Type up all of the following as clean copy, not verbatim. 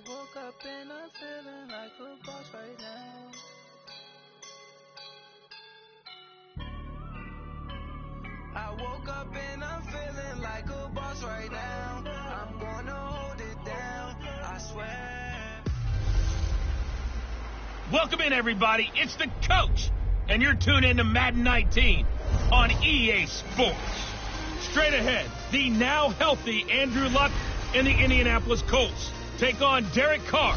woke up and I'm feeling like a boss right now. I woke up and I'm feeling like a boss right now. I'm gonna hold it down, I swear. Welcome in, everybody. It's the coach, and you're tuned in to Madden 19 on EA Sports. Straight ahead, the now healthy Andrew Luck and the Indianapolis Colts take on Derek Carr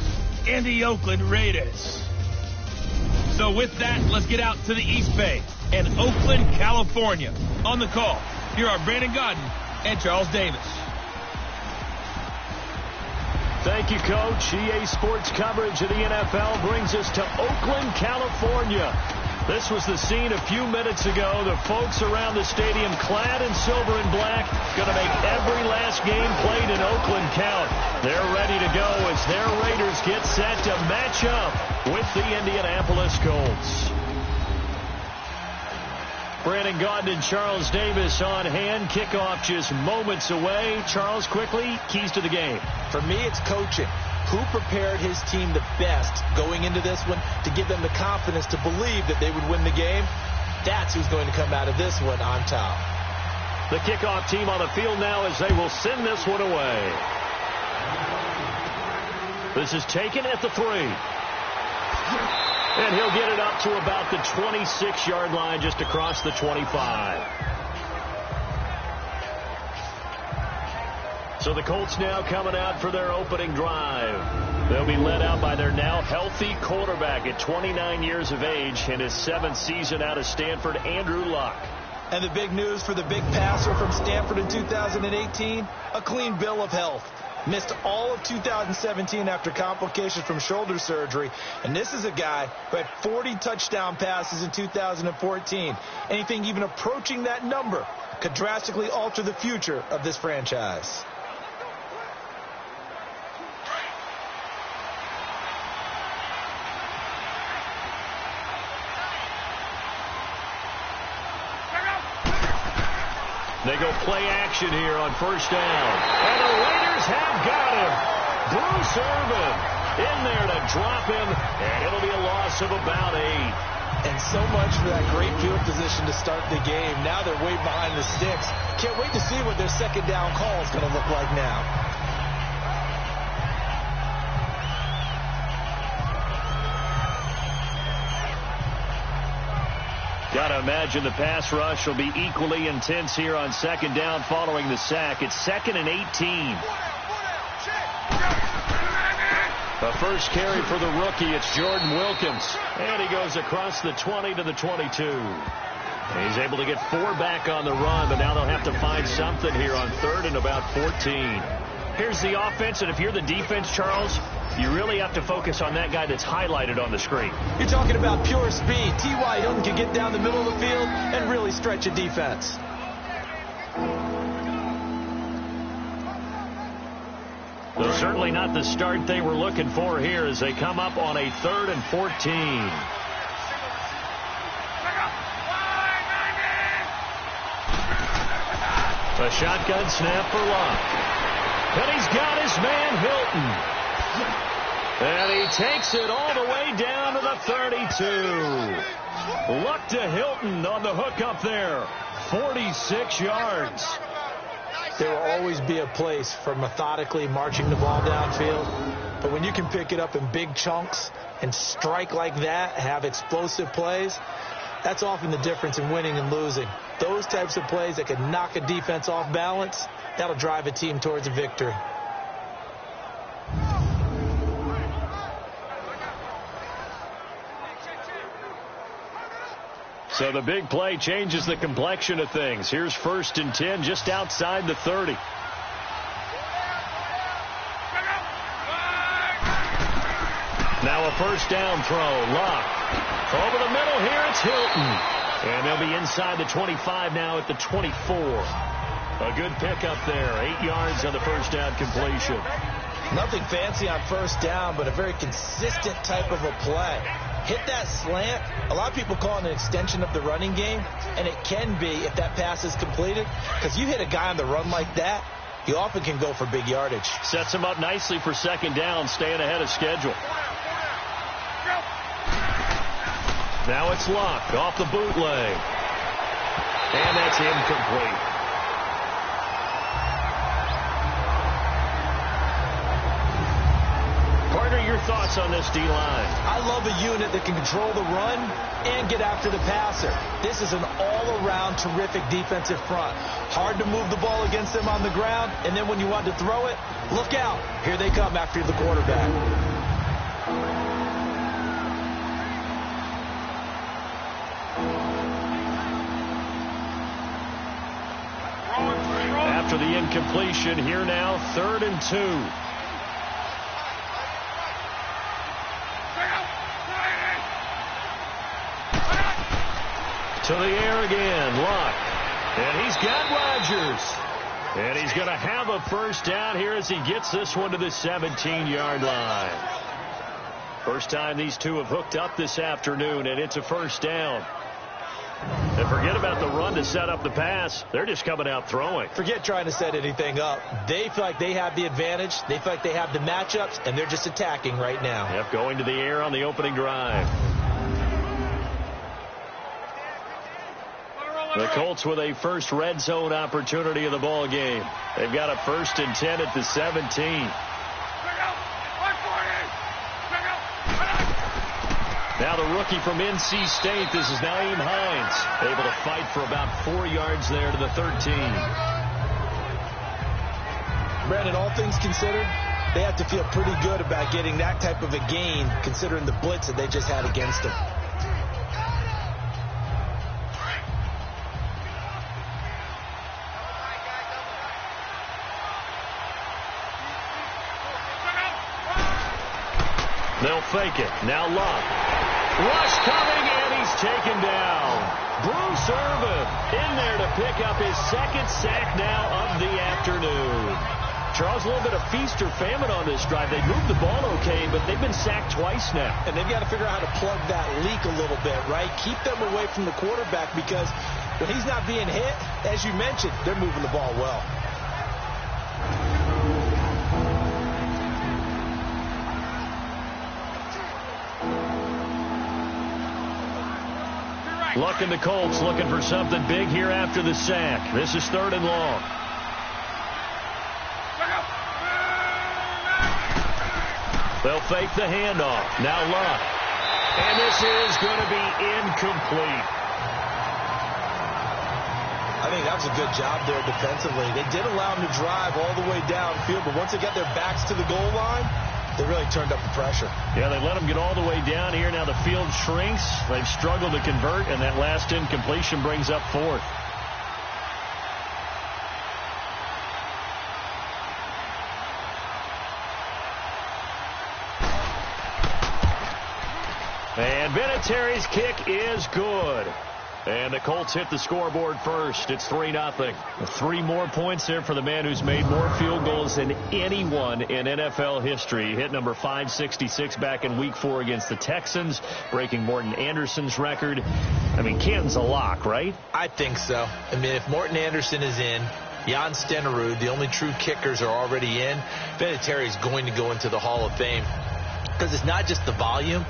and the Oakland Raiders. So with that, let's get out to the East Bay and Oakland, California. On the call, here are Brandon Godden and Charles Davis. Thank you, Coach. EA Sports coverage of the NFL brings us to Oakland, California. This was the scene a few minutes ago. The folks around the stadium clad in silver and black going to make every last game played in Oakland count. They're ready to go as their Raiders get set to match up with the Indianapolis Colts. Brandon Gaudin and Charles Davis on hand. Kickoff just moments away. Charles, quickly, keys to the game. For me, it's coaching. Who prepared his team the best going into this one to give them the confidence to believe that they would win the game? That's who's going to come out of this one on top. The kickoff team on the field now as they will send this one away. This is taken at the 3. And he'll get it up to about the 26-yard line, just across the 25. So the Colts now coming out for their opening drive. They'll be led out by their now healthy quarterback at 29 years of age in his 7th season out of Stanford, Andrew Luck. And the big news for the big passer from Stanford in 2018, a clean bill of health. Missed all of 2017 after complications from shoulder surgery. And this is a guy who had 40 touchdown passes in 2014. Anything even approaching that number could drastically alter the future of this franchise. They go play action here on first down. And the Raiders have got him. Bruce Irvin in there to drop him. And it'll be a loss of about 8. And so much for that great field position to start the game. Now they're way behind the sticks. Can't wait to see what their second down call is going to look like now. Got to imagine the pass rush will be equally intense here on second down following the sack. It's 2nd and 18. The first carry for the rookie, it's Jordan Wilkins. And he goes across the 20 to the 22. He's able to get 4 back on the run, but now they'll have to find something here on 3rd and about 14. Here's the offense, and if you're the defense, Charles, you really have to focus on that guy that's highlighted on the screen. You're talking about pure speed. T.Y. Hilton can get down the middle of the field and really stretch a defense. Well, certainly not the start they were looking for here as they come up on a 3rd and 14. A shotgun snap for Luck. And he's got his man Hilton. And he takes it all the way down to the 32. Luck to Hilton on the hook up there. 46 yards. There will always be a place for methodically marching the ball downfield. But when you can pick it up in big chunks and strike like that, have explosive plays, that's often the difference in winning and losing. Those types of plays that can knock a defense off balance, that'll drive a team towards a victory. So the big play changes the complexion of things. Here's 1st and 10 just outside the 30. Now a first down throw. Luck. Over the middle here, it's Hilton. And they'll be inside the 25 now at the 24. A good pickup there. 8 yards on the first down completion. Nothing fancy on first down, but a very consistent type of a play. Hit that slant. A lot of people call it an extension of the running game, and it can be if that pass is completed, because you hit a guy on the run like that, he often can go for big yardage. Sets him up nicely for second down, staying ahead of schedule. Now it's Luck off the bootleg. And that's incomplete. Partner, your thoughts on this D-line? I love a unit that can control the run and get after the passer. This is an all-around terrific defensive front. Hard to move the ball against them on the ground, and then when you want to throw it, look out. Here they come after the quarterback. After the incompletion, here now, 3rd and 2. To the air again, Luck. And he's got Rodgers. And he's going to have a first down here as he gets this one to the 17-yard line. First time these two have hooked up this afternoon, and it's a first down. And forget about the run to set up the pass. They're just coming out throwing. Forget trying to set anything up. They feel like they have the advantage. They feel like they have the matchups, and they're just attacking right now. Yep, going to the air on the opening drive. The Colts with a first red zone opportunity of the ball game. They've got a 1st and 10 at the 17. Now the rookie from NC State, this is Nyheim Hines, able to fight for about 4 yards there to the 13. Brandon, all things considered, they have to feel pretty good about getting that type of a gain considering the blitz that they just had against them. They'll fake it. Now Luck. Rush coming, and he's taken down. Bruce Irvin in there to pick up his 2nd sack now of the afternoon. Charles, a little bit of feast or famine on this drive. They moved the ball okay, but they've been sacked twice now. And they've got to figure out how to plug that leak a little bit, right? Keep them away from the quarterback because when he's not being hit, as you mentioned, they're moving the ball well. Luck and the Colts looking for something big here after the sack. This is 3rd and long. They'll fake the handoff. Now Luck. And this is going to be incomplete. I think that was a good job there defensively. They did allow them to drive all the way downfield, but once they got their backs to the goal line, they really turned up the pressure. Yeah, they let them get all the way down here. Now the field shrinks. They've struggled to convert, and that last incompletion brings up 4th. And Vinatieri's kick is good. And the Colts hit the scoreboard first. It's 3-0. 3 more points there for the man who's made more field goals than anyone in NFL history. Hit number 566 back in Week 4 against the Texans, breaking Morton Anderson's record. I mean, Canton's a lock, right? I think so. I mean, if Morton Anderson is in, Jan Stenerud, the only true kickers, are already in, Vinatieri is going to go into the Hall of Fame. Because it's not just the volume.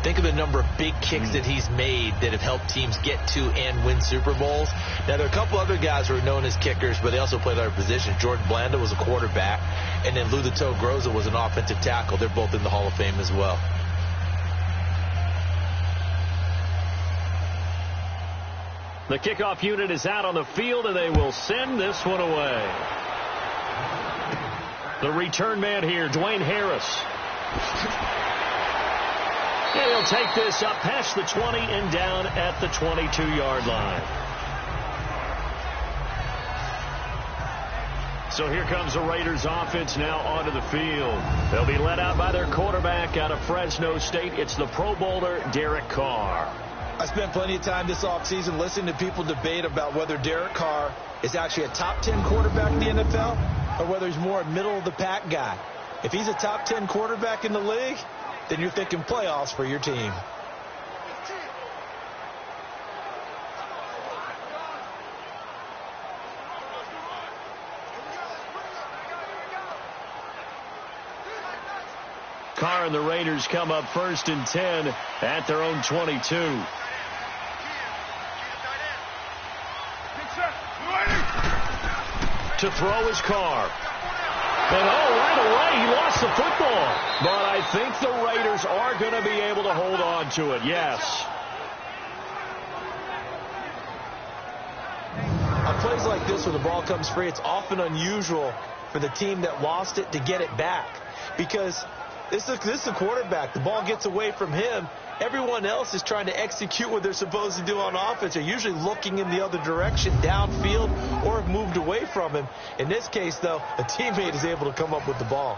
Think of the number of big kicks that he's made that have helped teams get to and win Super Bowls. Now, there are a couple other guys who are known as kickers, but they also play other positions. Jordan Blanda was a quarterback, and then Lou the Toe Groza was an offensive tackle. They're both in the Hall of Fame as well. The kickoff unit is out on the field, and they will send this one away. The return man here, Dwayne Harris. And he'll take this up past the 20 and down at the 22-yard line. So here comes the Raiders offense now onto the field. They'll be led out by their quarterback out of Fresno State. It's the Pro Bowler, Derek Carr. I spent plenty of time this offseason listening to people debate about whether Derek Carr is actually a top 10 quarterback in the NFL or whether he's more a middle-of-the-pack guy. If he's a top 10 quarterback in the league, then you're thinking playoffs for your team. Carr and the Raiders come up 1st and 10 at their own 22. To throw is Carr. And right away he lost the football. But I think the Raiders are going to be able to hold on to it, yes. On plays like this where the ball comes free, it's often unusual for the team that lost it to get it back. Because this is a quarterback. The ball gets away from him. Everyone else is trying to execute what they're supposed to do on offense. They're usually looking in the other direction, downfield, or have moved away from him. In this case, though, a teammate is able to come up with the ball.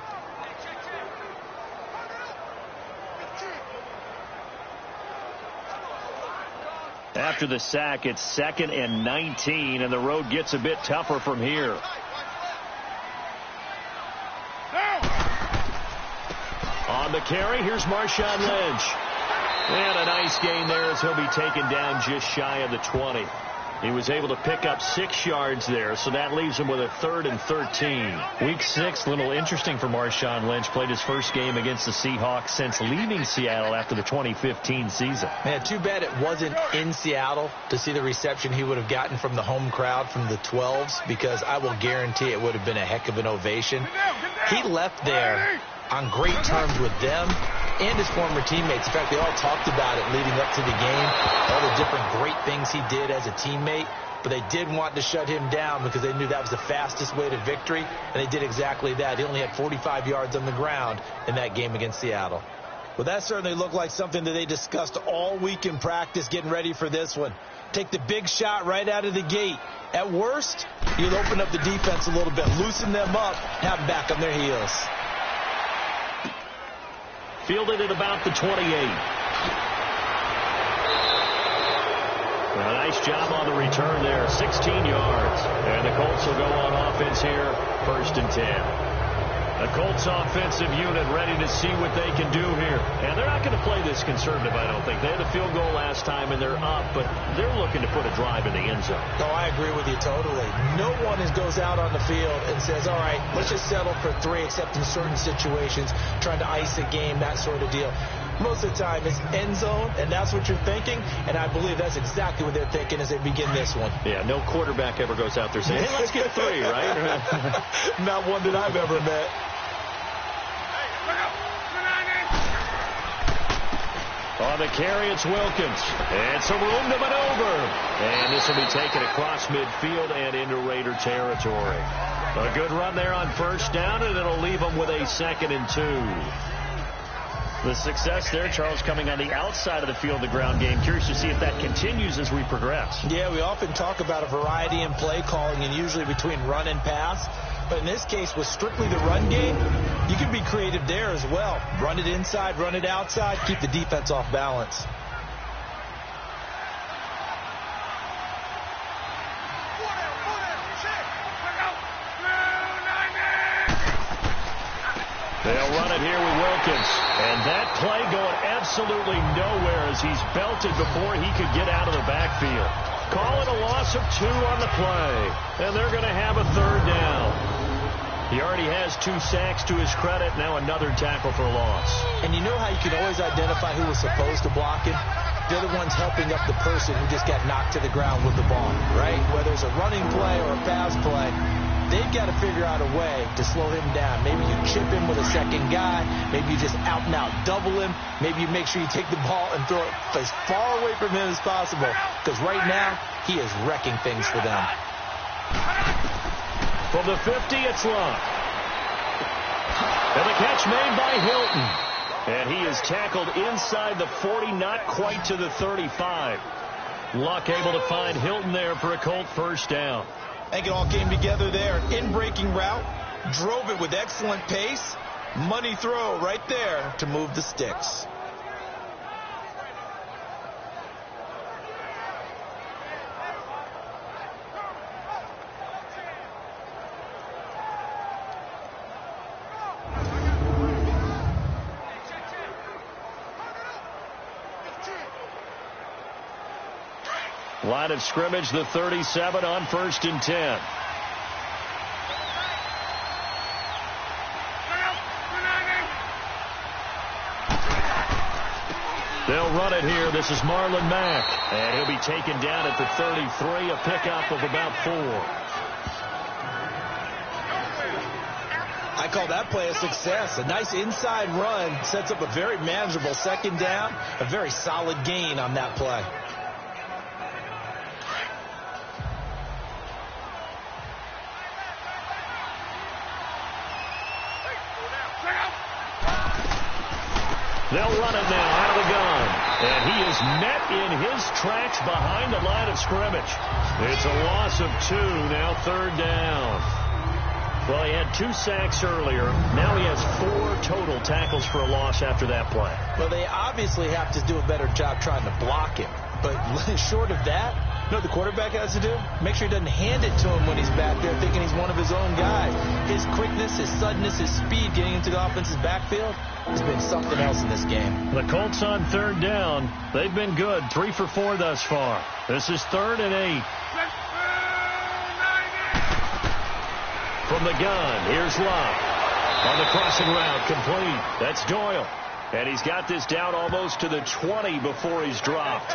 After the sack, it's 2nd and 19, and the road gets a bit tougher from here. On the carry, here's Marshawn Lynch. And a nice gain there as he'll be taken down just shy of the 20. He was able to pick up 6 yards there, so that leaves him with a 3rd and 13. Week 6, a little interesting for Marshawn Lynch. Played his first game against the Seahawks since leaving Seattle after the 2015 season. Man, too bad it wasn't in Seattle to see the reception he would have gotten from the home crowd from the 12s, because I will guarantee it would have been a heck of an ovation. He left there on great terms with them and his former teammates. In fact, they all talked about it leading up to the game, all the different great things he did as a teammate. But they did want to shut him down because they knew that was the fastest way to victory, and they did exactly that. He only had 45 yards on the ground in that game against Seattle. Well, that certainly looked like something that they discussed all week in practice getting ready for this one. Take the big shot right out of the gate. At worst, you'll open up the defense a little bit, loosen them up, have them back on their heels. Fielded at about the 28. A nice job on the return there, 16 yards. And the Colts will go on offense here, 1st and 10. The Colts offensive unit ready to see what they can do here. And they're not going to play this conservative, I don't think. They had a field goal last time, and they're up, but they're looking to put a drive in the end zone. Oh, I agree with you totally. No one goes out on the field and says, all right, let's just settle for 3, except in certain situations, trying to ice a game, that sort of deal. Most of the time, it's end zone, and that's what you're thinking, and I believe that's exactly what they're thinking as they begin this one. Yeah, no quarterback ever goes out there saying, hey, let's get 3, right? Not one that I've ever met. On the carry, it's Wilkins. And some room to maneuver. And this will be taken across midfield and into Raider territory. A good run there on 1st down, and it'll leave them with a 2nd and 2. The success there, Charles, coming on the outside of the field, the ground game. Curious to see if that continues as we progress. Yeah, we often talk about a variety in play calling, and usually between run and pass. But in this case, with strictly the run game, you can be creative there as well. Run it inside, run it outside, keep the defense off balance. They'll run it here with Wilkins. And that play going absolutely nowhere as he's belted before he could get out of the backfield. Call it a loss of 2 on the play. And they're going to have a 3rd down. He already has 2 sacks to his credit. Now another tackle for a loss. And you know how you can always identify who was supposed to block it? They're the ones helping up the person who just got knocked to the ground with the ball, right? Whether it's a running play or a pass play, they've got to figure out a way to slow him down. Maybe you chip him with a second guy. Maybe you just out and out double him. Maybe you make sure you take the ball and throw it as far away from him as possible. Because right now, he is wrecking things for them. From the 50, it's Luck. And the catch made by Hilton. And he is tackled inside the 40, not quite to the 35. Luck able to find Hilton there for a Colt 1st down. I think it all came together there. In-breaking route, drove it with excellent pace. Money throw right there to move the sticks. Line of scrimmage, the 37 on 1st and 10. They'll run it here. This is Marlon Mack. And he'll be taken down at the 33, a pickup of about 4. I call that play a success. A nice inside run sets up a very manageable second down. A very solid gain on that play. They'll run it now out of the gun. And he is met in his tracks behind the line of scrimmage. It's a loss of 2, now 3rd down. Well, he had 2 sacks earlier. Now he has 4 total tackles for a loss after that play. Well, they obviously have to do a better job trying to block him. But short of that, you know what the quarterback has to do? Make sure he doesn't hand it to him when he's back there thinking he's one of his own guys. His quickness, his suddenness, his speed getting into the offense's backfield has been something else in this game. The Colts on 3rd down. They've been good. 3 for 4 thus far. This is 3rd and 8. From the gun, here's Love. On the crossing route, complete. That's Doyle. And he's got this down almost to the 20 before he's dropped.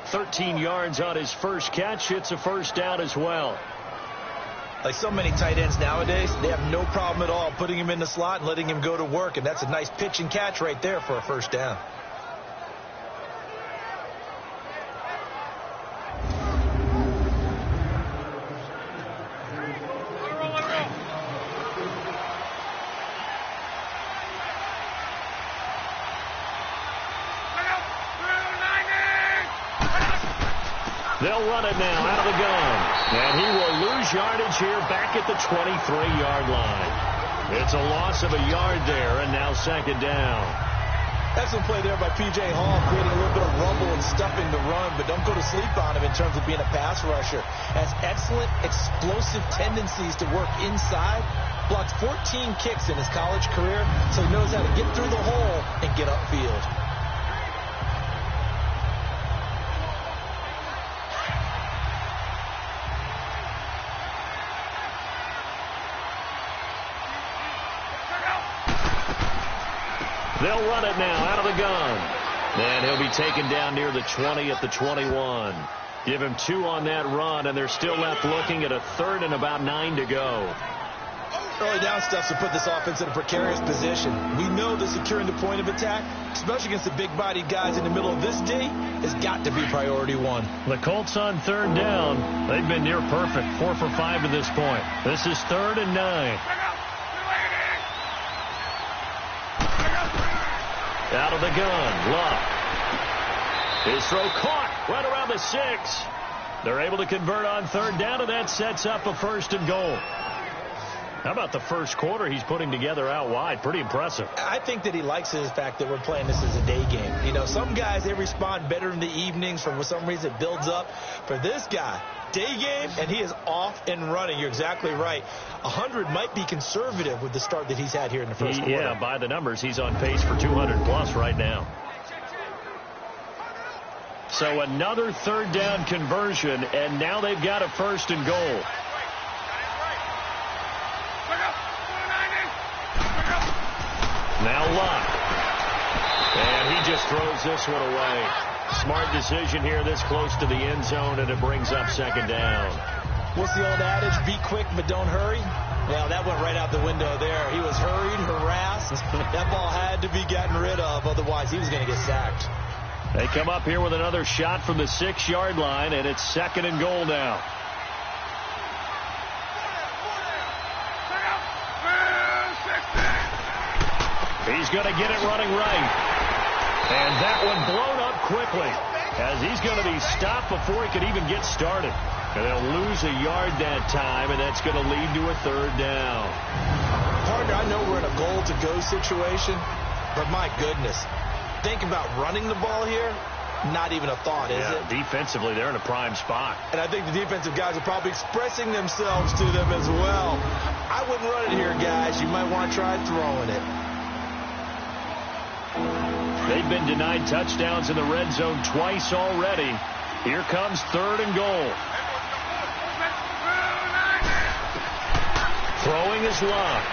13 yards on his first catch. It's a first down as well. Like so many tight ends nowadays, they have no problem at all putting him in the slot and letting him go to work. And that's a nice pitch and catch right there for a first down. They'll run it now out of the gun. And he will lose yardage here back at the 23-yard line. It's a loss of a yard there, and now 2nd down. Excellent play there by P.J. Hall, creating a little bit of rumble and stuffing the run, but don't go to sleep on him in terms of being a pass rusher. Has excellent explosive tendencies to work inside. Blocked 14 kicks in his college career, so he knows how to get through the hole and get upfield. They'll run it now out of the gun. And he'll be taken down near the 20 at the 21. Give him 2 on that run, and they're still left looking at a 3rd and about 9 to go. Early down stuff to put this offense in a precarious position. We know that securing the point of attack, especially against the big-bodied guys in the middle of this D, has got to be priority 1. The Colts on 3rd down. They've been near perfect, 4 for 5 to this point. This is 3rd and 9. Out of the gun, Luck. His throw caught right around the 6. They're able to convert on 3rd down, and that sets up a 1st and goal. How about the first quarter he's putting together out wide? Pretty impressive. I think that he likes the fact that we're playing this as a day game. You know, some guys, they respond better in the evenings. For some reason, it builds up. For this guy, day game, and he is off and running. You're exactly right. 100 might be conservative with the start that he's had here in the first quarter. Yeah, by the numbers, he's on pace for 200-plus right now. So another 3rd down conversion, and now they've got a 1st and goal. Now Luck. And he just throws this one away. Smart decision here this close to the end zone, and it brings up 2nd down. What's the old adage? Be quick, but don't hurry. Well, that went right out the window there. He was hurried, harassed. That ball had to be gotten rid of, otherwise he was going to get sacked. They come up here with another shot from the 6-yard line, and it's 2nd and goal now. He's going to get it running right. And that one blown up quickly, as he's going to be stopped before he could even get started. And they'll lose a yard that time, and that's going to lead to a 3rd down. Partner, I know we're in a goal-to-go situation, but my goodness, think about running the ball here. Not even a thought, is it? Defensively, they're in a prime spot. And I think the defensive guys are probably expressing themselves to them as well. I wouldn't run it here, guys. You might want to try throwing it. They've been denied touchdowns in the red zone twice already. Here comes 3rd and goal. Throwing is Luck.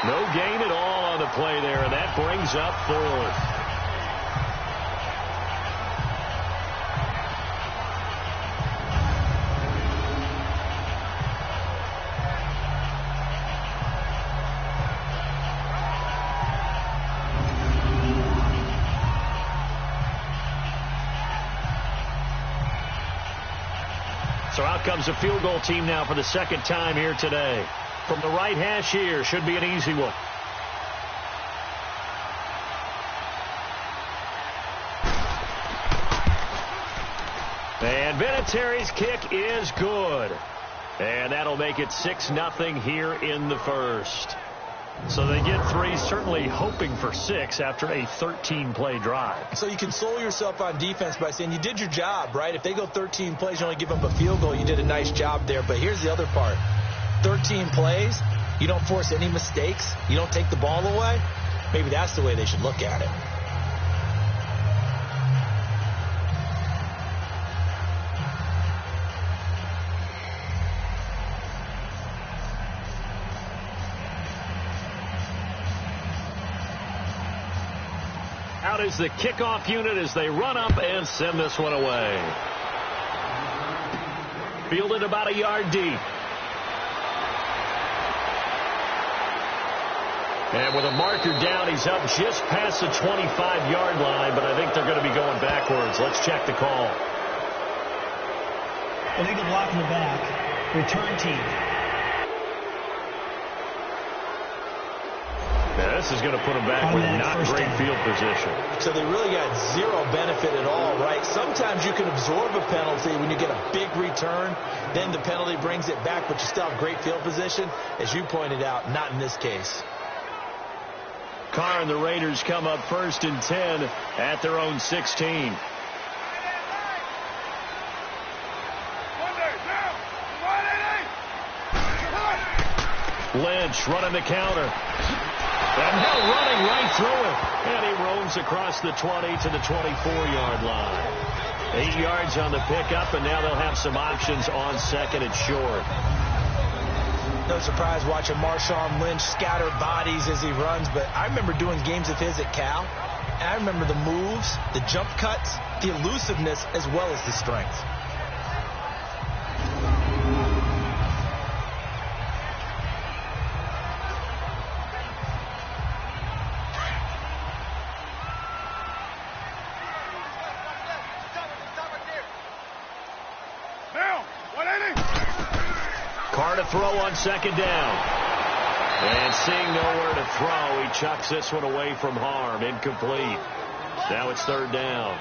No gain at all on the play there, and that brings up 4th. So out comes a field goal team now for the second time here today. From the right hash here, should be an easy one. And Vinatieri's kick is good. And that'll make it 6-0 here in the first. So they get 3, certainly hoping for 6 after a 13-play drive. So you console yourself on defense by saying you did your job, right? If they go 13 plays, you only give them a field goal, you did a nice job there. But here's the other part. 13 plays, you don't force any mistakes, you don't take the ball away. Maybe that's the way they should look at it. Out is the kickoff unit as they run up and send this one away. Fielded about a yard deep. And with a marker down, he's up just past the 25-yard line, but I think they're going to be going backwards. Let's check the call. Illegal block in the back. Return team. Now, this is going to put them back with not great field position. So they really got zero benefit at all, right? Sometimes you can absorb a penalty when you get a big return. Then the penalty brings it back, but you still have great field position. As you pointed out, not in this case. Carr and the Raiders come up 1st and 10 at their own 16. Lynch running the counter. And now running right through it. And he roams across the 20 to the 24-yard line. 8 yards on the pickup, and now they'll have some options on 2nd and short. No surprise watching Marshawn Lynch scatter bodies as he runs, but I remember doing games of his at Cal. And I remember the moves, the jump cuts, the elusiveness, as well as the strength. Carr to throw on 2nd down. And seeing nowhere to throw, he chucks this one away from harm. Incomplete. Now it's 3rd down.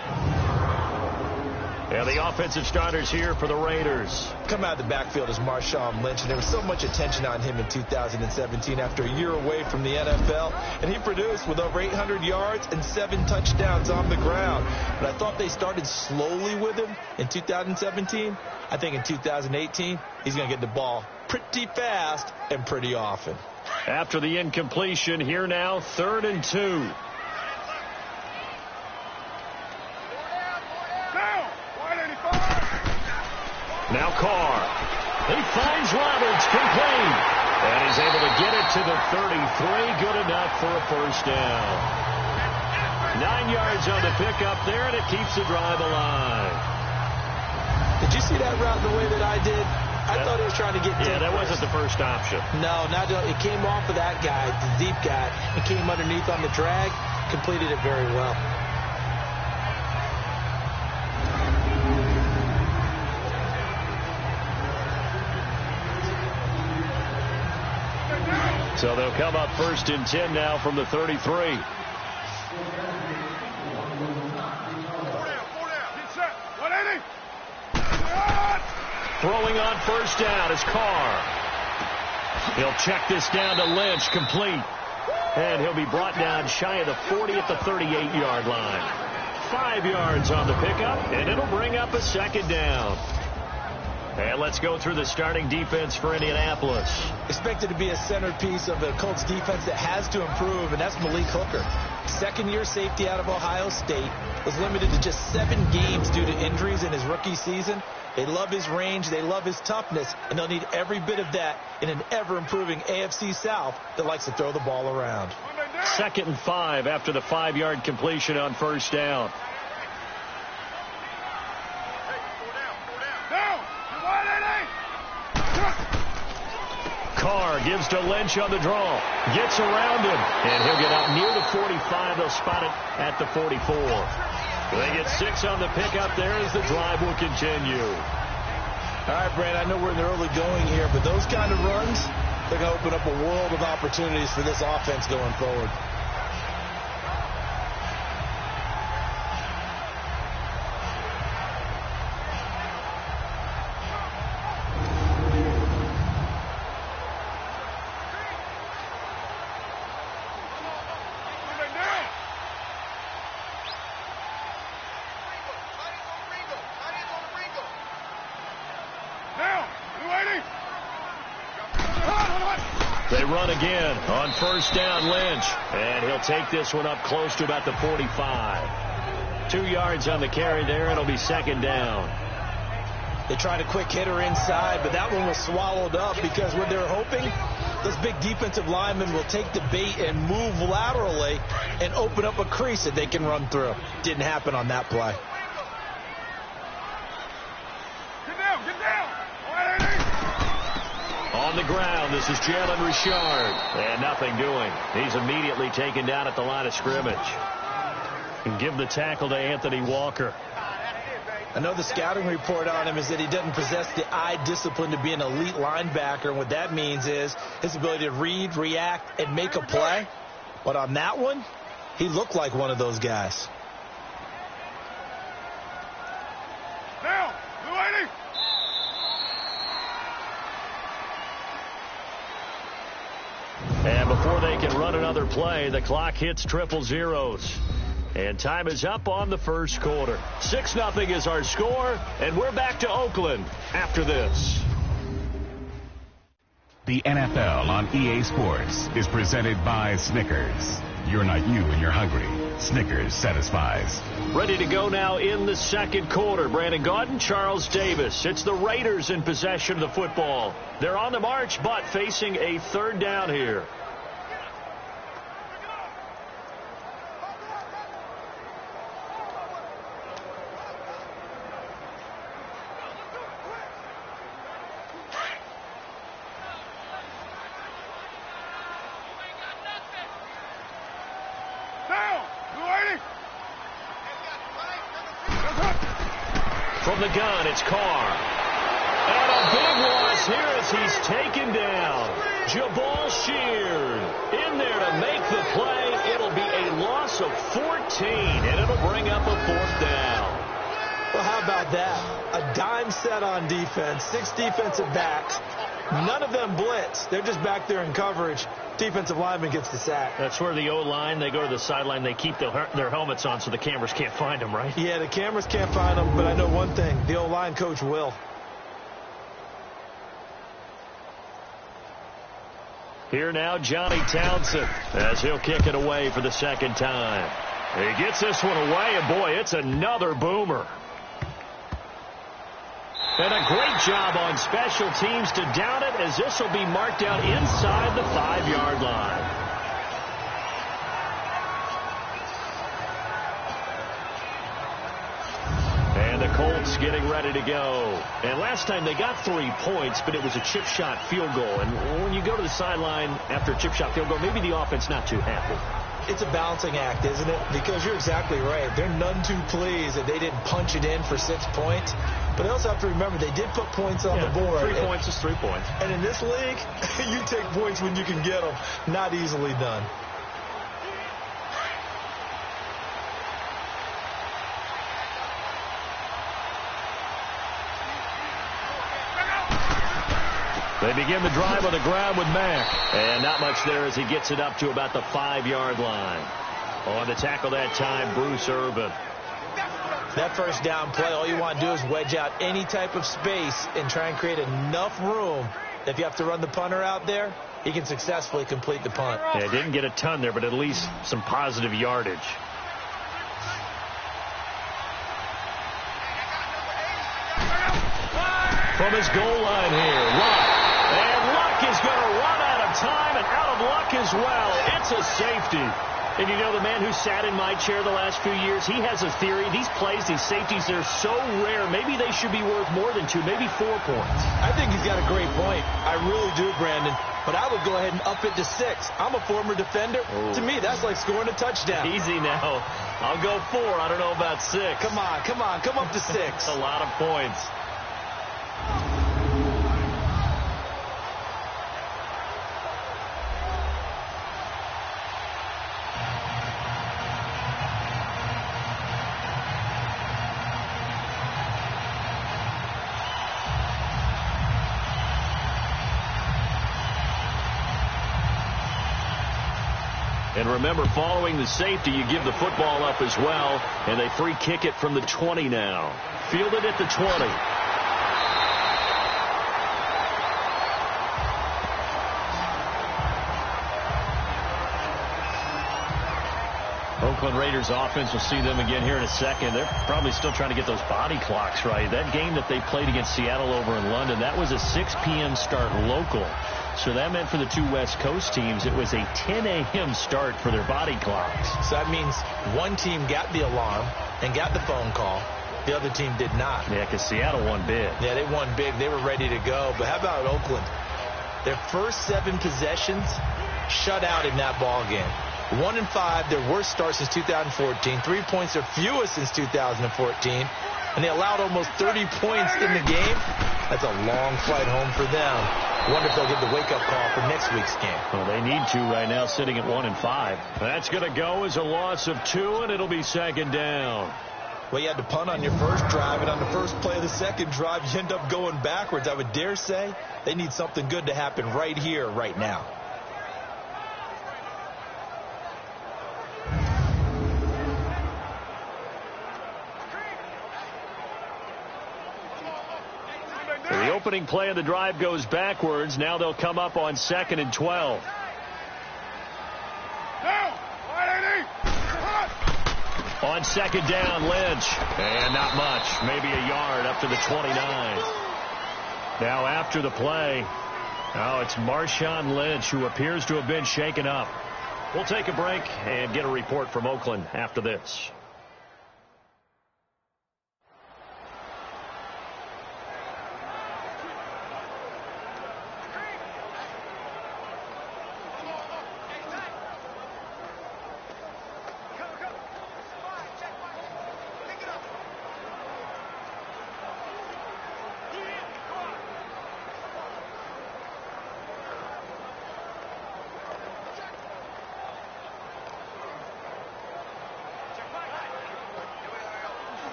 And the offensive starters here for the Raiders. Come out of the backfield is Marshawn Lynch, and there was so much attention on him in 2017 after a year away from the NFL, and he produced with over 800 yards and 7 touchdowns on the ground. But I thought they started slowly with him in 2017. I think in 2018, he's going to get the ball pretty fast and pretty often. After the incompletion, here now, 3rd and 2. Now Carr. He finds Roberts, complete. And he's able to get it to the 33. Good enough for a 1st down. 9 yards on the pickup there, and it keeps the drive alive. Did you see that route the way that I did? I thought he was trying to get deep. Yeah, that wasn't the first option. No, not it came off of that guy, the deep guy, and came underneath on the drag. Completed it very well. So they'll come up 1st and 10 now from the 33. Throwing on 1st down is Carr. He'll check this down to Lynch, complete. And he'll be brought down shy of the 40 at the 38-yard line. 5 yards on the pickup, and it'll bring up a 2nd down. And let's go through the starting defense for Indianapolis. Expected to be a centerpiece of the Colts defense that has to improve, and that's Malik Hooker. 2nd-year safety out of Ohio State. was limited to just 7 games due to injuries in his rookie season. They love his range, they love his toughness, and they'll need every bit of that in an ever-improving AFC South that likes to throw the ball around. 2nd and 5 after the 5-yard completion on first down. Carr gives to Lynch on the draw. Gets around him. And he'll get out near the 45. They'll spot it at the 44. They get 6 on the pickup there as the drive will continue. All right, Brand, I know we're in the early going here, but those kind of runs, they're going to open up a world of opportunities for this offense going forward. They run again on first down, Lynch. And he'll take this one up close to about the 45. 2 yards on the carry there. It'll be 2nd down. They tried a quick hitter inside, but that one was swallowed up because what they're hoping, those big defensive linemen will take the bait and move laterally and open up a crease that they can run through. Didn't happen on that play. On the ground, this is Jalen Richard. And nothing doing. He's immediately taken down at the line of scrimmage. And give the tackle to Anthony Walker. I know the scouting report on him is that he doesn't possess the eye discipline to be an elite linebacker. And what that means is his ability to read, react, and make a play. But on that one, he looked like one of those guys. Now, lady. And before they can run another play, the clock hits triple zeros. And time is up on the first quarter. 6-0 is our score, and we're back to Oakland after this. The NFL on EA Sports is presented by Snickers. You're not you when you're hungry. Snickers satisfies. Ready to go now in the second quarter. Brandon Gaudin, Charles Davis. It's the Raiders in possession of the football. They're on the march, but facing a 3rd down here. From the gun, it's Carr. And a big loss here as he's taken down. Jabal Sheard in there to make the play. It'll be a loss of 14, and it'll bring up a 4th down. Well, how about that? A dime set on defense, 6 defensive backs. None of them blitz. They're just back there in coverage. Defensive lineman gets the sack. That's where the O-line, they go to the sideline, they keep their helmets on so the cameras can't find them, right? Yeah, the cameras can't find them, but I know one thing. The O-line coach will. Here now, Johnny Townsend, as he'll kick it away for the 2nd time. He gets this one away, and boy, it's another boomer. And a great job on special teams to down it, as this will be marked out inside the 5-yard line. And the Colts getting ready to go. And last time they got 3 points, but it was a chip shot field goal. And when you go to the sideline after a chip shot field goal, maybe the offense not too happy. It's a balancing act, isn't it? Because you're exactly right. They're none too pleased that they didn't punch it in for 6 points. But they also have to remember they did put points on the board. 3 points is 3 points. And in this league, you take points when you can get them. Not easily done. They begin the drive on the ground with Mack. And not much there as he gets it up to about the 5-yard line. On the tackle that time, Bruce Irvin. That first down play, all you want to do is wedge out any type of space and try and create enough room that if you have to run the punter out there, he can successfully complete the punt. Yeah, didn't get a ton there, but at least some positive yardage. from his goal line here. Luck. And Luck is going to run out of time and out of luck as well. It's a safety. And you know, the man who sat in my chair the last few years, he has a theory. These plays, these safeties, they're so rare. Maybe they should be worth more than 2, maybe 4 points. I think he's got a great point. I really do, Brandon. But I would go ahead and up it to 6. I'm a former defender. Ooh. To me, that's like scoring a touchdown. Easy now. I'll go 4. I don't know about 6. Come on. Come up to 6. A lot of points. And remember, following the safety, you give the football up as well, and they free kick it from the 20 now. Fielded at the 20. Oakland Raiders offense, will see them again here in a second. They're probably still trying to get those body clocks right. That game that they played against Seattle over in London, that was a 6 p.m. start local. So that meant for the 2 West Coast teams, it was a 10 a.m. start for their body clocks. So that means one team got the alarm and got the phone call. The other team did not. Yeah, because Seattle won big. Yeah, they won big. They were ready to go. But how about Oakland? Their first 7 possessions shut out in that ball game. 1-5, their worst start since 2014. 3 points their fewest since 2014. And they allowed almost 30 points in the game. That's a long flight home for them. Wonder if they'll get the wake-up call for next week's game. Well, they need to right now, sitting at 1-5. That's going to go as a loss of 2, and it'll be second down. Well, you had to punt on your first drive, and on the first play of the second drive, you end up going backwards. I would dare say they need something good to happen right here, right now. The opening play of the drive goes backwards. Now they'll come up on 2nd and 12. On 2nd down, Lynch. And not much. Maybe a yard up to the 29. Now after the play, it's Marshawn Lynch, who appears to have been shaken up. We'll take a break and get a report from Oakland after this.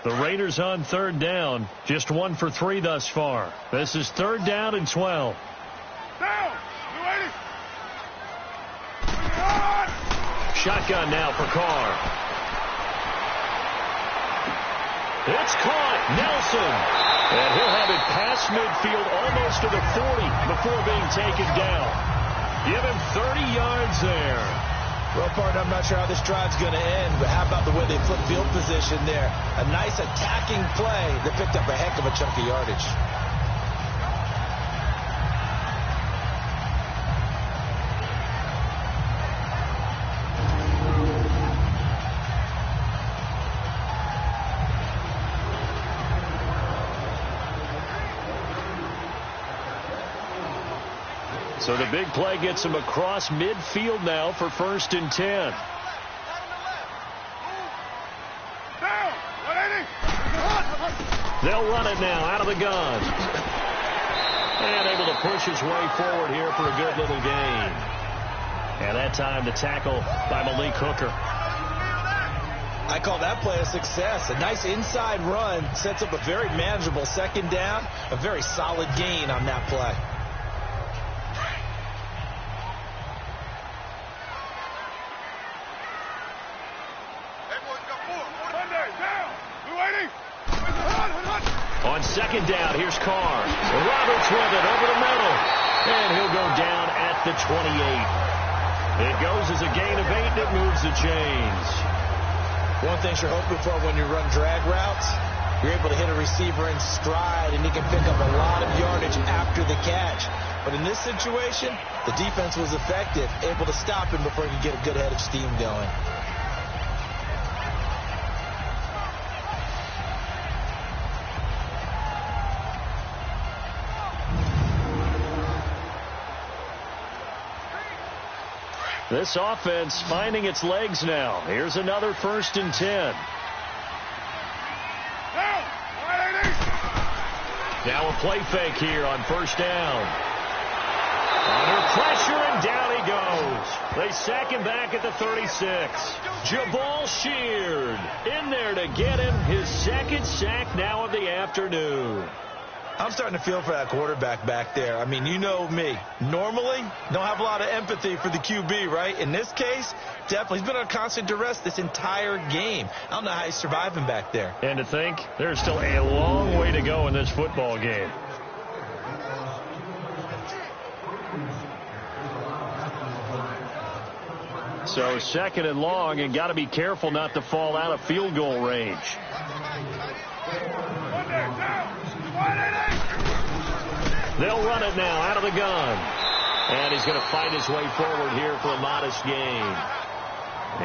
The Raiders on 3rd down. Just 1 for 3 thus far. This is 3rd down and 12. Shotgun now for Carr. It's caught. Nelson. And he'll have it past midfield almost to the 40 before being taken down. Give him 30 yards there. Well, partner, I'm not sure how this drive's going to end, but how about the way they flip field position there? A nice attacking play that picked up a heck of a chunk of yardage. So the big play gets him across midfield now for 1st and 10. They'll run it now out of the gun. And able to push his way forward here for a good little gain. And that time the tackle by Malik Hooker. I call that play a success. A nice inside run sets up a very manageable 2nd down. A very solid gain on that play. On 2nd down, here's Carr. Roberts with it over the middle. And he'll go down at the 28. It goes as a gain of 8, and it moves the chains. One thing you're hoping for when you run drag routes, you're able to hit a receiver in stride, and he can pick up a lot of yardage after the catch. But in this situation, the defense was effective, able to stop him before he could get a good head of steam going. This offense finding its legs now. Here's another 1st and 10. Now a play fake here on 1st down. Under pressure, and down he goes. They sack him back at the 36. Jabal Sheard in there to get him. His 2nd sack now of the afternoon. I'm starting to feel for that quarterback back there. I mean, you know me. Normally, don't have a lot of empathy for the QB, right? In this case, definitely. He's been on constant duress this entire game. I don't know how he's surviving back there. And to think, there's still a long way to go in this football game. So 2nd and long, and got to be careful not to fall out of field goal range. They'll run it now out of the gun. And he's going to fight his way forward here for a modest gain.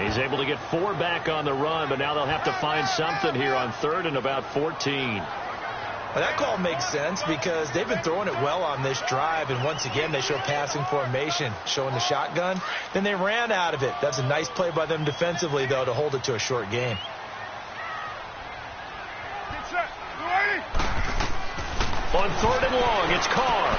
He's able to get 4 back on the run, but now they'll have to find something here on 3rd and about 14. Well, that call makes sense because they've been throwing it well on this drive, and once again they show passing formation, showing the shotgun. Then they ran out of it. That's a nice play by them defensively, though, to hold it to a short gain. On 3rd and long, it's Carr.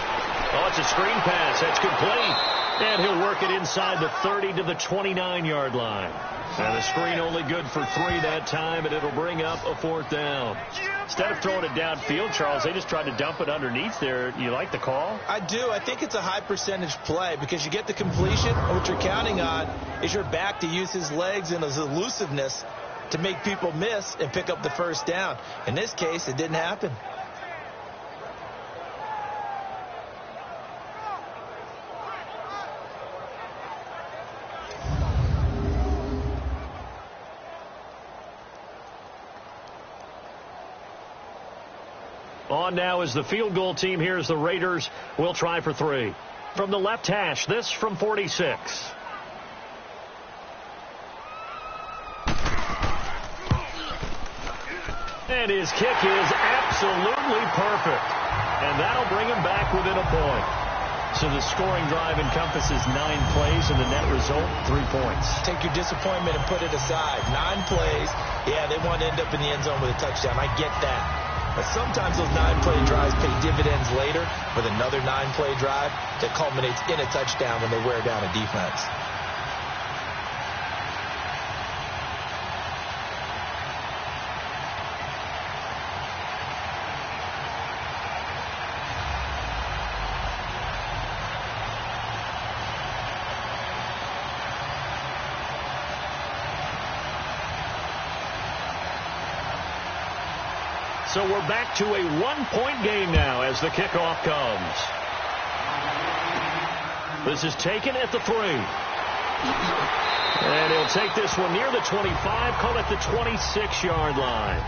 Oh, it's a screen pass. That's complete. And he'll work it inside the 30 to the 29-yard line. And the screen only good for 3 that time, and it'll bring up a 4th down. Instead of throwing it downfield, Charles, they just tried to dump it underneath there. You like the call? I do. I think it's a high percentage play because you get the completion, and what you're counting on is your back to use his legs and his elusiveness to make people miss and pick up the 1st down. In this case, it didn't happen. On now is the field goal team. Here's the Raiders. We'll try for 3. From the left hash, this from 46. And his kick is absolutely perfect. And that'll bring him back within a point. So the scoring drive encompasses 9 plays, and the net result, 3 points. Take your disappointment and put it aside. 9 plays. Yeah, they want to end up in the end zone with a touchdown. I get that. But sometimes those 9-play drives pay dividends later with another 9-play drive that culminates in a touchdown when they wear down a defense. So we're back to a 1-point game now as the kickoff comes. This is taken at the 3. And he'll take this one near the 25, call it the 26-yard line.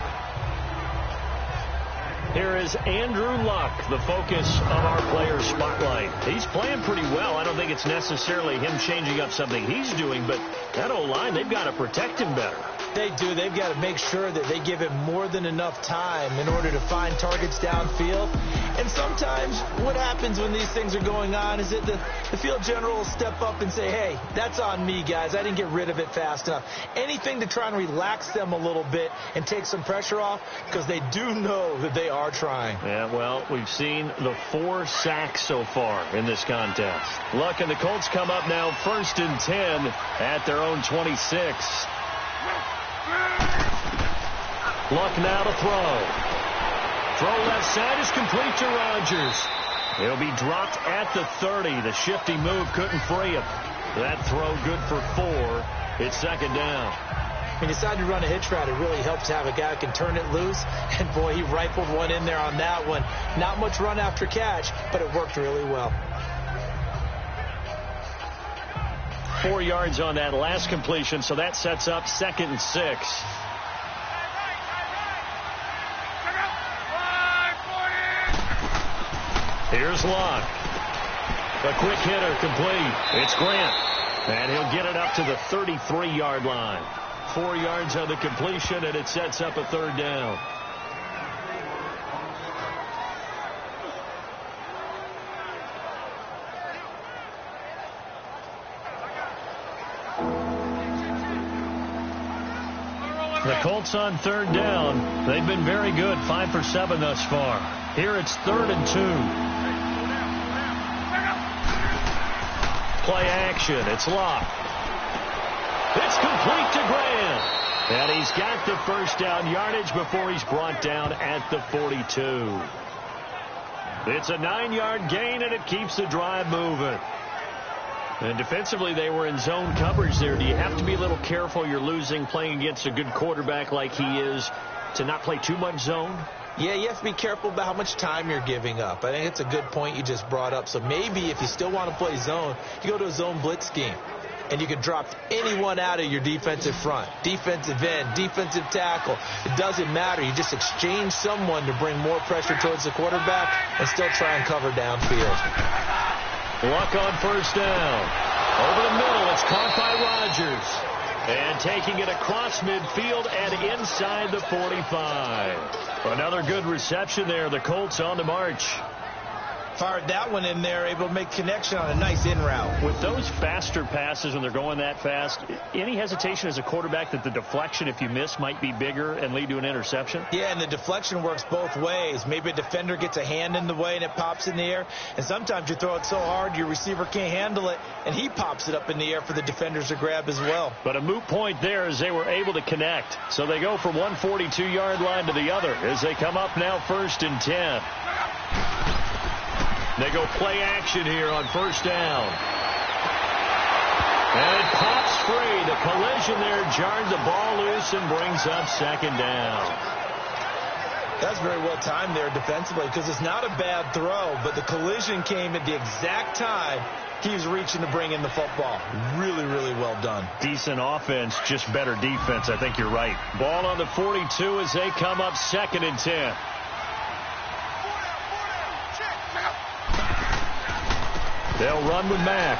Here is Andrew Luck, the focus of our player spotlight. He's playing pretty well. I don't think it's necessarily him changing up something he's doing, but that O-line, they've got to protect him better. They do. They've got to make sure that they give him more than enough time in order to find targets downfield. And sometimes what happens when these things are going on is that the field general will step up and say, hey, that's on me, guys. I didn't get rid of it fast enough. Anything to try and relax them a little bit and take some pressure off because they do know that they are trying. Yeah, well, we've seen the 4 sacks so far in this contest. Luck and the Colts come up now 1st and 10 at their own 26. Luck now to throw. Throw left side is complete to Rodgers. He'll be dropped at the 30. The shifty move couldn't free him. That throw good for 4. It's 2nd down. When you decide to run a hitch route, it really helps to have a guy who can turn it loose. And, boy, he rifled one in there on that one. Not much run after catch, but it worked really well. 4 yards on that last completion, so that sets up 2nd and 6. Here's Locke. A quick hitter complete. It's Grant. And he'll get it up to the 33-yard line. 4 yards on the completion, and it sets up a 3rd down. The Colts on 3rd down. They've been very good, 5 for 7 thus far. Here it's 3rd and 2. Play action. It's Locke. It's complete to Grant. And he's got the 1st down yardage before he's brought down at the 42. It's a 9-yard gain, and it keeps the drive moving. And defensively, they were in zone coverage there. Do you have to be a little careful? You're losing playing against a good quarterback like he is to not play too much zone? Yeah, you have to be careful about how much time you're giving up. I think it's a good point you just brought up. So maybe if you still want to play zone, you go to a zone blitz scheme. And you can drop anyone out of your defensive front. Defensive end, defensive tackle. It doesn't matter. You just exchange someone to bring more pressure towards the quarterback and still try and cover downfield. Luck on 1st down. Over the middle, it's caught by Rodgers. And taking it across midfield and inside the 45. Another good reception there. The Colts on the march. Fired that one in there, able to make connection on a nice in route. With those faster passes when they're going that fast, any hesitation as a quarterback that the deflection, if you miss, might be bigger and lead to an interception? Yeah, and the deflection works both ways. Maybe a defender gets a hand in the way and it pops in the air. And sometimes you throw it so hard your receiver can't handle it, and he pops it up in the air for the defenders to grab as well. But a moot point there as they were able to connect. So they go from one 42-yard line to the other as they come up now 1st and 10. They go play action here on 1st down. And it pops free. The collision there jarred the ball loose and brings up 2nd down. That's very well timed there defensively because it's not a bad throw, but the collision came at the exact time he was reaching to bring in the football. Really, really well done. Decent offense, just better defense. I think you're right. Ball on the 42 as they come up 2nd and 10. They'll run with Mack.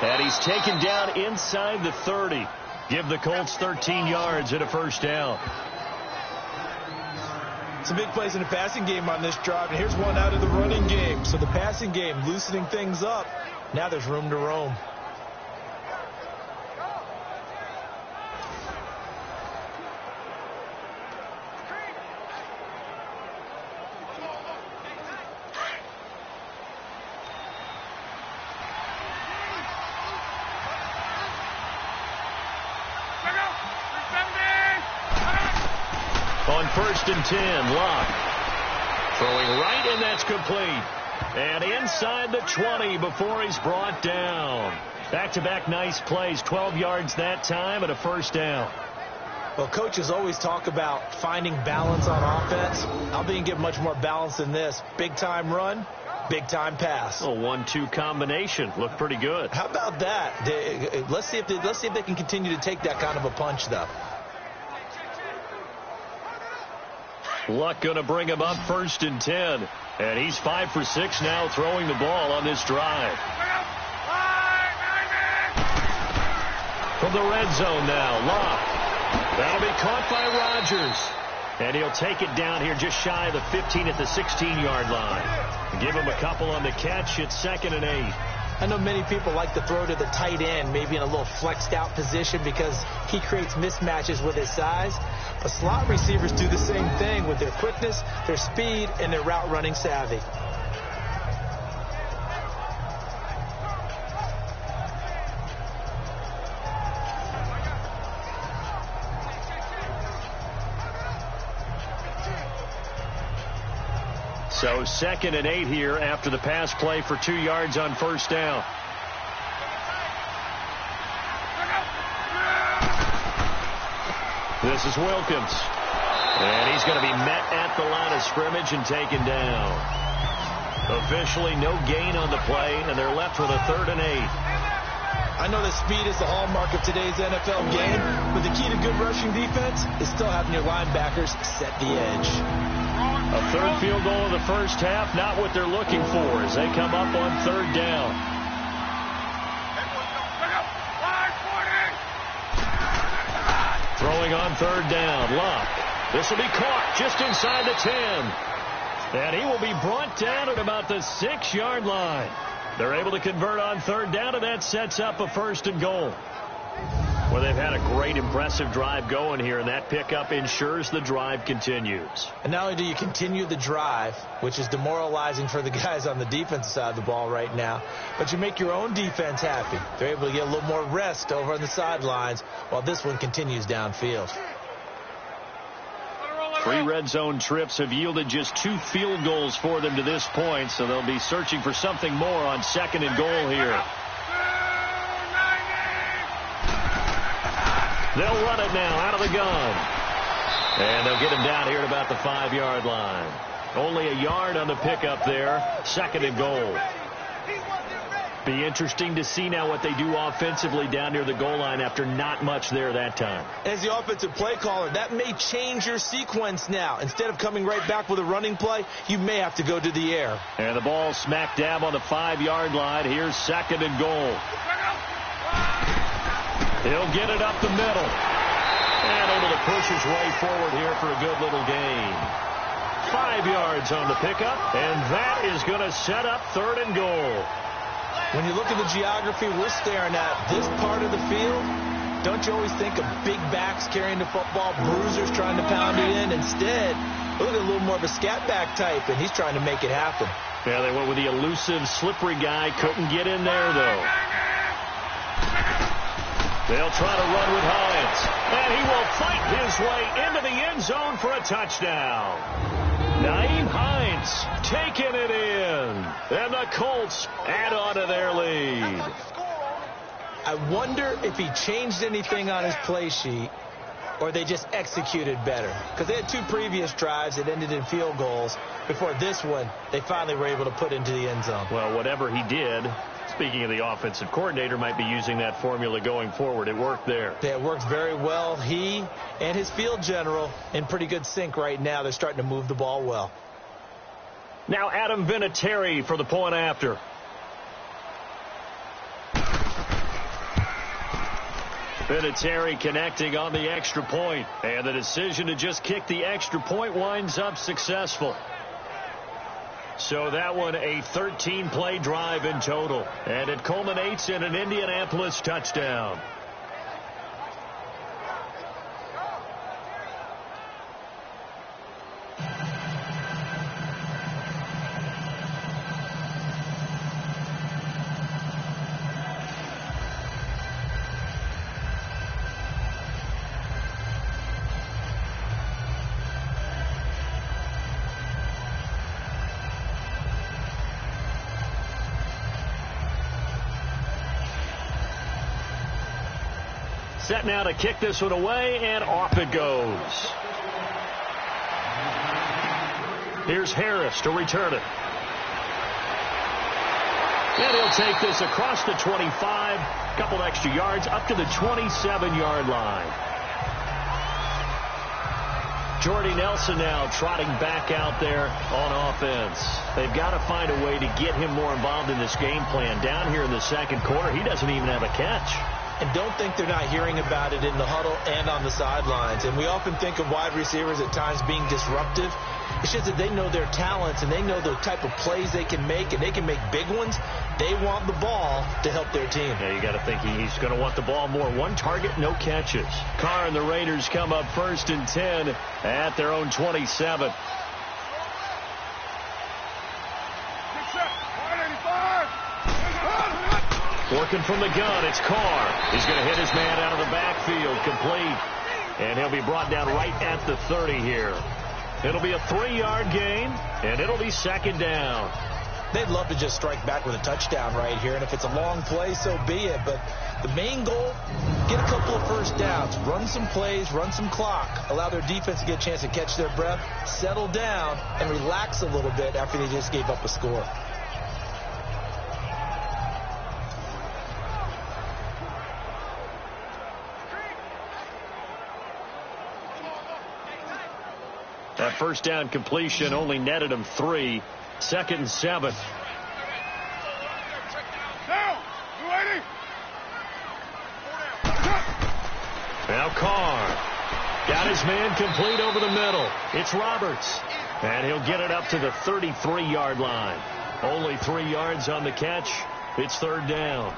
And he's taken down inside the 30. Give the Colts 13 yards and a 1st down. Some big plays in the passing game on this drive. And here's one out of the running game. So the passing game loosening things up. Now there's room to roam. On 1st and 10, Locke. Throwing right, and that's complete. And inside the 20 before he's brought down. Back-to-back nice plays, 12 yards that time and a 1st down. Well, coaches always talk about finding balance on offense. I think you get much more balance than this. Big-time run, big-time pass. A 1-2 combination. Looked pretty good. How about that? Let's see if they can continue to take that kind of a punch, though. Luck going to bring him up 1st and 10. And he's 5 for 6 now throwing the ball on this drive. From the red zone now, Luck. That'll be caught by Rodgers. And he'll take it down here just shy of the 15 at the 16-yard line. Give him a couple on the catch. It's 2nd and 8. I know many people like to throw to the tight end, maybe in a little flexed out position because he creates mismatches with his size. But slot receivers do the same thing with their quickness, their speed, and their route running savvy. So 2nd and 8 here after the pass play for 2 yards on 1st down. This is Wilkins. And he's going to be met at the line of scrimmage and taken down. Officially no gain on the play, and they're left with a 3rd and 8. I know that speed is the hallmark of today's NFL game, but the key to good rushing defense is still having your linebackers set the edge. A 3rd field goal in the first half, not what they're looking for as they come up on 3rd down. Throwing on 3rd down, Luck. This will be caught just inside the 10. And he will be brought down at about the 6-yard line. They're able to convert on 3rd down, and that sets up a 1st and goal. Well, they've had a great, impressive drive going here, and that pickup ensures the drive continues. And not only do you continue the drive, which is demoralizing for the guys on the defensive side of the ball right now, but you make your own defense happy. They're able to get a little more rest over on the sidelines while this one continues downfield. 3 red zone trips have yielded just 2 field goals for them to this point, so they'll be searching for something more on 2nd and goal here. They'll run it now out of the gun. And they'll get him down here at about the 5-yard line. Only a yard on the pickup there. 2nd and goal. Be interesting to see now what they do offensively down near the goal line after not much there that time. As the offensive play caller, that may change your sequence now. Instead of coming right back with a running play, you may have to go to the air. And the ball smack dab on the 5-yard line. Here's 2nd and goal. He'll get it up the middle. And able to push his way forward here for a good little gain. 5 yards on the pickup, and that is going to set up 3rd and goal. When you look at the geography we're staring at, this part of the field, don't you always think of big backs carrying the football, bruisers trying to pound it in? Instead, look at a little more of a scat back type, and he's trying to make it happen. Yeah, they went with the elusive, slippery guy. Couldn't get in there, though. They'll try to run with Hines, and he will fight his way into the end zone for a touchdown. Nyheim Hines taking it in, and the Colts add on to their lead. I wonder if he changed anything on his play sheet or they just executed better. Because they had 2 previous drives that ended in field goals. Before this one, they finally were able to put into the end zone. Well, whatever he did, speaking of the offensive coordinator, might be using that formula going forward. It worked there. Yeah, it worked very well. He and his field general in pretty good sync right now. They're starting to move the ball well. Now Adam Vinatieri for the point after. Vinatieri connecting on the extra point, and the decision to just kick the extra point winds up successful. So that one a 13-play drive in total, and it culminates in an Indianapolis touchdown. Set now to kick this one away, and off it goes. Here's Harris to return it. And he'll take this across the 25, a couple extra yards, up to the 27-yard line. Jordy Nelson now trotting back out there on offense. They've got to find a way to get him more involved in this game plan. Down here in the second quarter, he doesn't even have a catch. And don't think they're not hearing about it in the huddle and on the sidelines. And we often think of wide receivers at times being disruptive. It's just that they know their talents and they know the type of plays they can make, and they can make big ones. They want the ball to help their team. Yeah, you got to think he's going to want the ball more. 1 target, no catches. Carr and the Raiders come up 1st and 10 at their own 27. Working from the gun, it's Carr. He's going to hit his man out of the backfield, complete. And he'll be brought down right at the 30 here. It'll be a 3-yard gain, and it'll be 2nd down. They'd love to just strike back with a touchdown right here, and if it's a long play, so be it. But The main goal, get a couple of first downs, run some plays, run some clock, allow their defense to get a chance to catch their breath, settle down, and relax a little bit after they just gave up a score. That first down completion only netted him 3. 2nd and 7. Now Carr got his man complete over the middle. It's Roberts, and he'll get it up to the 33-yard line. Only 3 yards on the catch. It's 3rd down.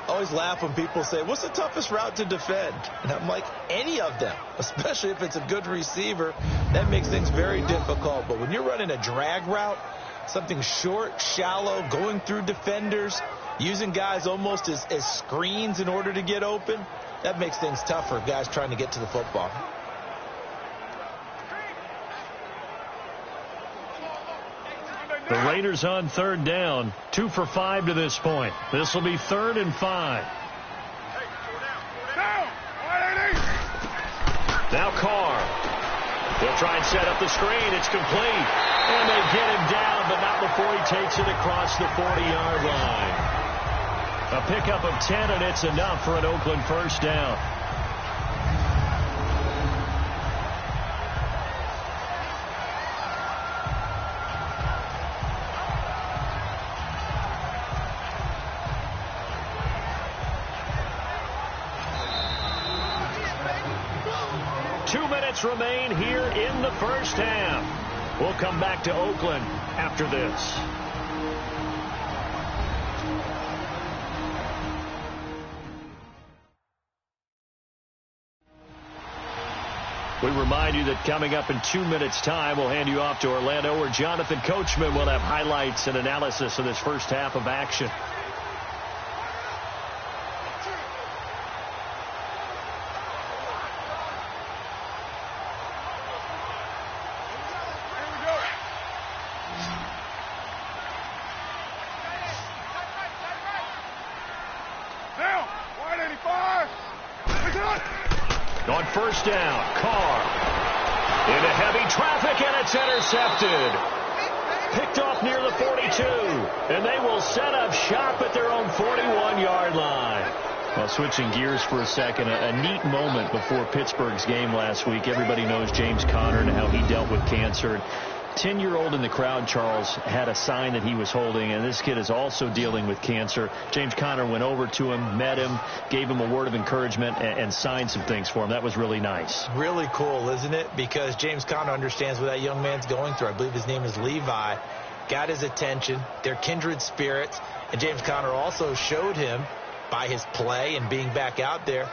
I always laugh when people say, what's the toughest route to defend? And I'm like, any of them, especially if it's a good receiver. That makes things very difficult. But when you're running a drag route, something short, shallow, going through defenders, using guys almost as screens in order to get open, that makes things tough for guys trying to get to the football. The Raiders on 3rd down, 2 for 5 to this point. This will be 3rd and 5. Now Carr. He'll try and set up the screen. It's complete. And they get him down, but not before he takes it across the 40-yard line. A pickup of 10, and it's enough for an Oakland first down. Remain here in the first half. We'll come back to Oakland after this. We remind you that coming up in 2 minutes' time, we'll hand you off to Orlando, where Jonathan Coachman will have highlights and analysis of this first half of action. On first down, Carr into heavy traffic, and it's intercepted. Picked off near the 42, and they will set up shop at their own 41-yard line. Well, switching gears for a second, a neat moment before Pittsburgh's game last week. Everybody knows James Conner and how he dealt with cancer. 10-year-old in the crowd, Charles, had a sign that he was holding, and this kid is also dealing with cancer. James Conner went over to him, met him, gave him a word of encouragement, and signed some things for him. That was really nice. Really cool, isn't it? Because James Conner understands what that young man's going through. I believe his name is Levi. Got his attention. They're kindred spirits. And James Conner also showed him by his play and being back out there,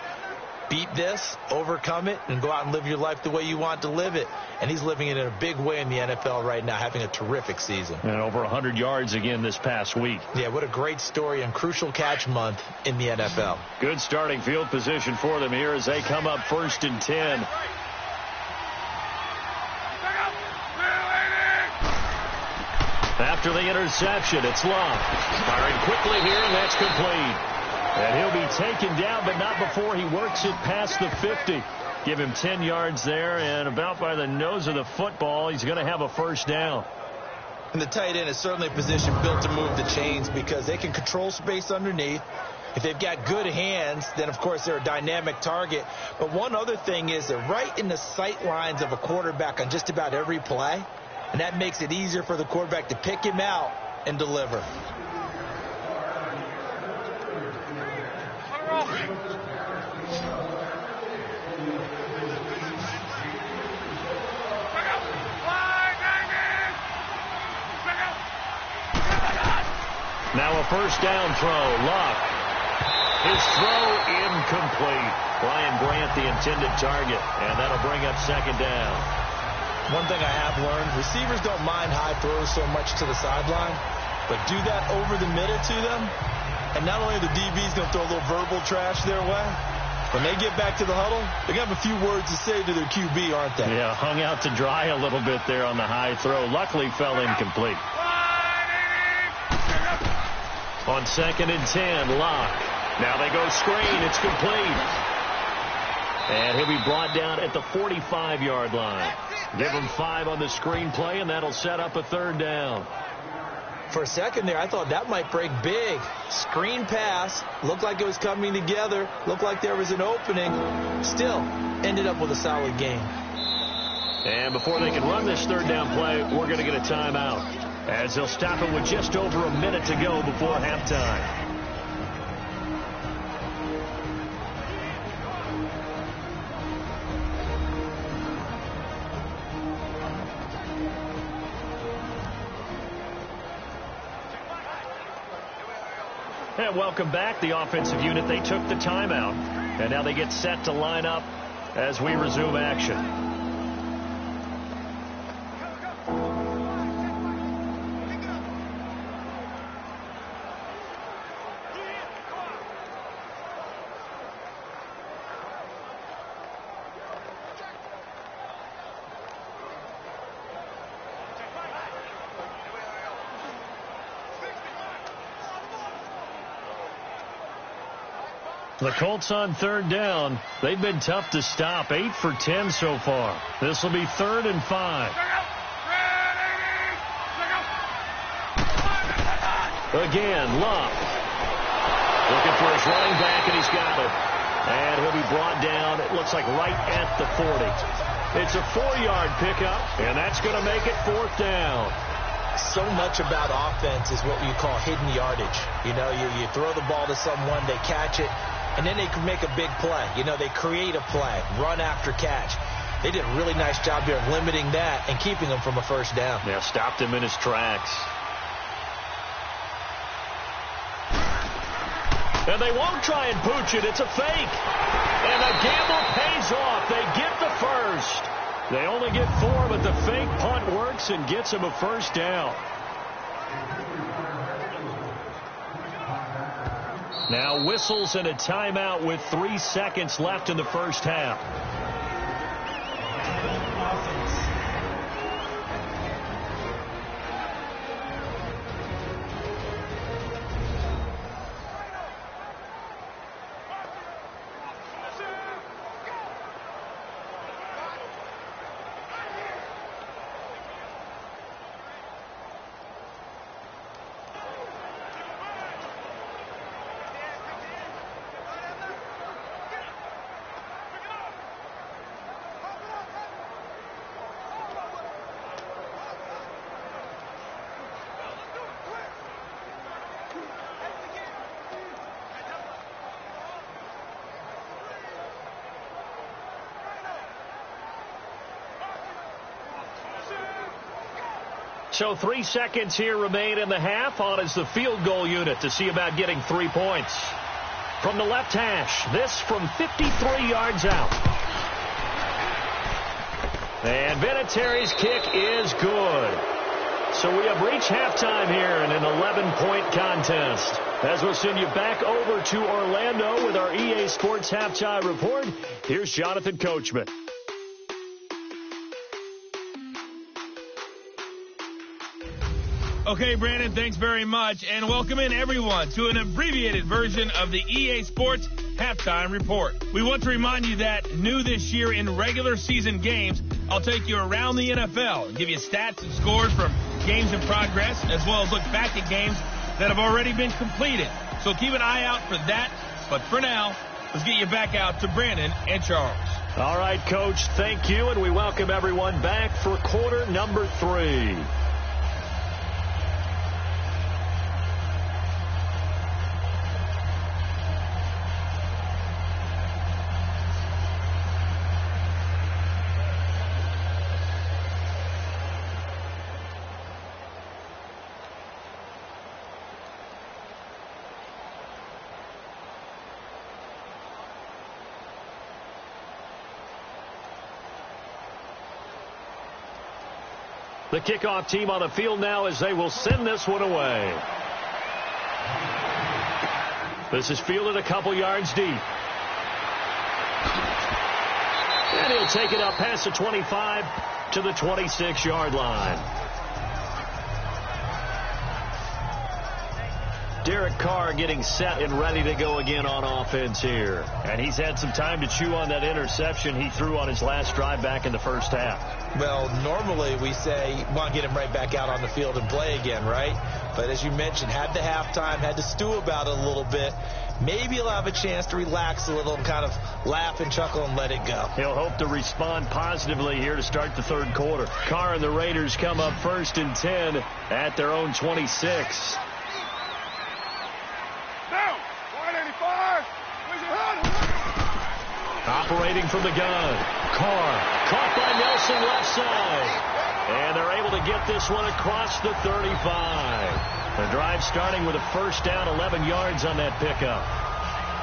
beat this, overcome it, and go out and live your life the way you want to live it. And he's living it in a big way in the NFL right now, having a terrific season. And over 100 yards again this past week. Yeah, what a great story on Crucial Catch Month in the NFL. Good starting field position for them here as they come up 1st and 10. After the interception, it's Love. Firing quickly here, and that's complete. And he'll be taken down, but not before he works it past the 50. Give him 10 yards there, and about by the nose of the football, he's going to have a first down. And the tight end is certainly a position built to move the chains because they can control space underneath. If they've got good hands, then, of course, they're a dynamic target. But one other thing is they're right in the sight lines of a quarterback on just about every play, and that makes it easier for the quarterback to pick him out and deliver. Now a first down throw. Luck. His throw incomplete. Brian Grant the intended target, and that'll bring up 2nd down. One thing I have learned, receivers don't mind high throws so much to the sideline, but do that over the middle to them, and not only are the DBs going to throw a little verbal trash their way, when they get back to the huddle, they're going to have a few words to say to their QB, aren't they? Yeah, hung out to dry a little bit there on the high throw. Luckily fell incomplete. On 2nd and 10, Locke Now they go screen. It's complete. And he'll be brought down at the 45-yard line. Give him 5 on the screen play, and that'll set up a 3rd down. For a second there, I thought that might break big. Screen pass. Looked like it was coming together. Looked like there was an opening. Still, ended up with a solid game. And before they can run this 3rd down play, we're going to get a timeout, as they'll stop it with just over a minute to go before halftime. And welcome back. The offensive unit, they took the timeout. And now they get set to line up as we resume action. The Colts on 3rd down. They've been tough to stop. 8 for 10 so far. This will be 3rd and 5. Again, Love. Looking for his running back, and he's got it. And he'll be brought down, it looks like right at the 40. It's a 4-yard pickup, and that's going to make it 4th down. So much about offense is what you call hidden yardage. You know, you throw the ball to someone, they catch it, and then they can make a big play. You know, they create a play, run after catch. They did a really nice job there of limiting that and keeping him from a 1st down. Yeah, stopped him in his tracks. And they won't try and pooch it. It's a fake. And the gamble pays off. They get the 1st. They only get 4, but the fake punt works and gets him a 1st down. Now whistles and a timeout with 3 seconds left in the 1st half. So 3 seconds here remain in the half. On is the field goal unit to see about getting 3 points. From the left hash, this from 53 yards out. And Vinatieri's kick is good. So we have reached halftime here in an 11-point contest. As we'll send you back over to Orlando with our EA Sports Halftime Report, here's Jonathan Coachman. Okay, Brandon, thanks very much, and welcome in everyone to an abbreviated version of the EA Sports Halftime Report. We want to remind you that new this year in regular season games, I'll take you around the NFL and give you stats and scores from games in progress, as well as look back at games that have already been completed. So keep an eye out for that, but for now, let's get you back out to Brandon and Charles. All right, Coach, thank you, and we welcome everyone back for quarter number 3. The kickoff team on the field now as they will send this one away. This is fielded a couple yards deep. And he'll take it up past the 25 to the 26-yard line. Derek Carr getting set and ready to go again on offense here. And he's had some time to chew on that interception he threw on his last drive back in the first half. Well, normally we say, want to get him right back out on the field and play again, right? But as you mentioned, had the halftime, had to stew about it a little bit. Maybe he'll have a chance to relax a little and kind of laugh and chuckle and let it go. He'll hope to respond positively here to start the third quarter. Carr and the Raiders come up 1st and 10 at their own 26. Down. 185. Where's your head? Operating from the gun. Carr caught by Nelson left side. And they're able to get this one across the 35. The drive starting with a first down, 11 yards on that pickup.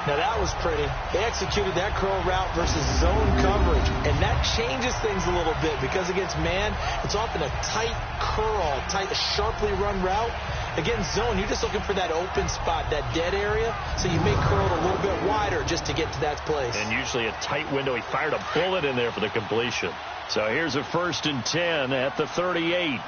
Now that was pretty. They executed that curl route versus zone coverage, and that changes things a little bit because against man, it's often a tight curl, sharply run route. Against zone, you're just looking for that open spot, that dead area, so you may curl it a little bit wider just to get to that place. And usually a tight window. He fired a bullet in there for the completion. So here's a 1st and 10 at the 38.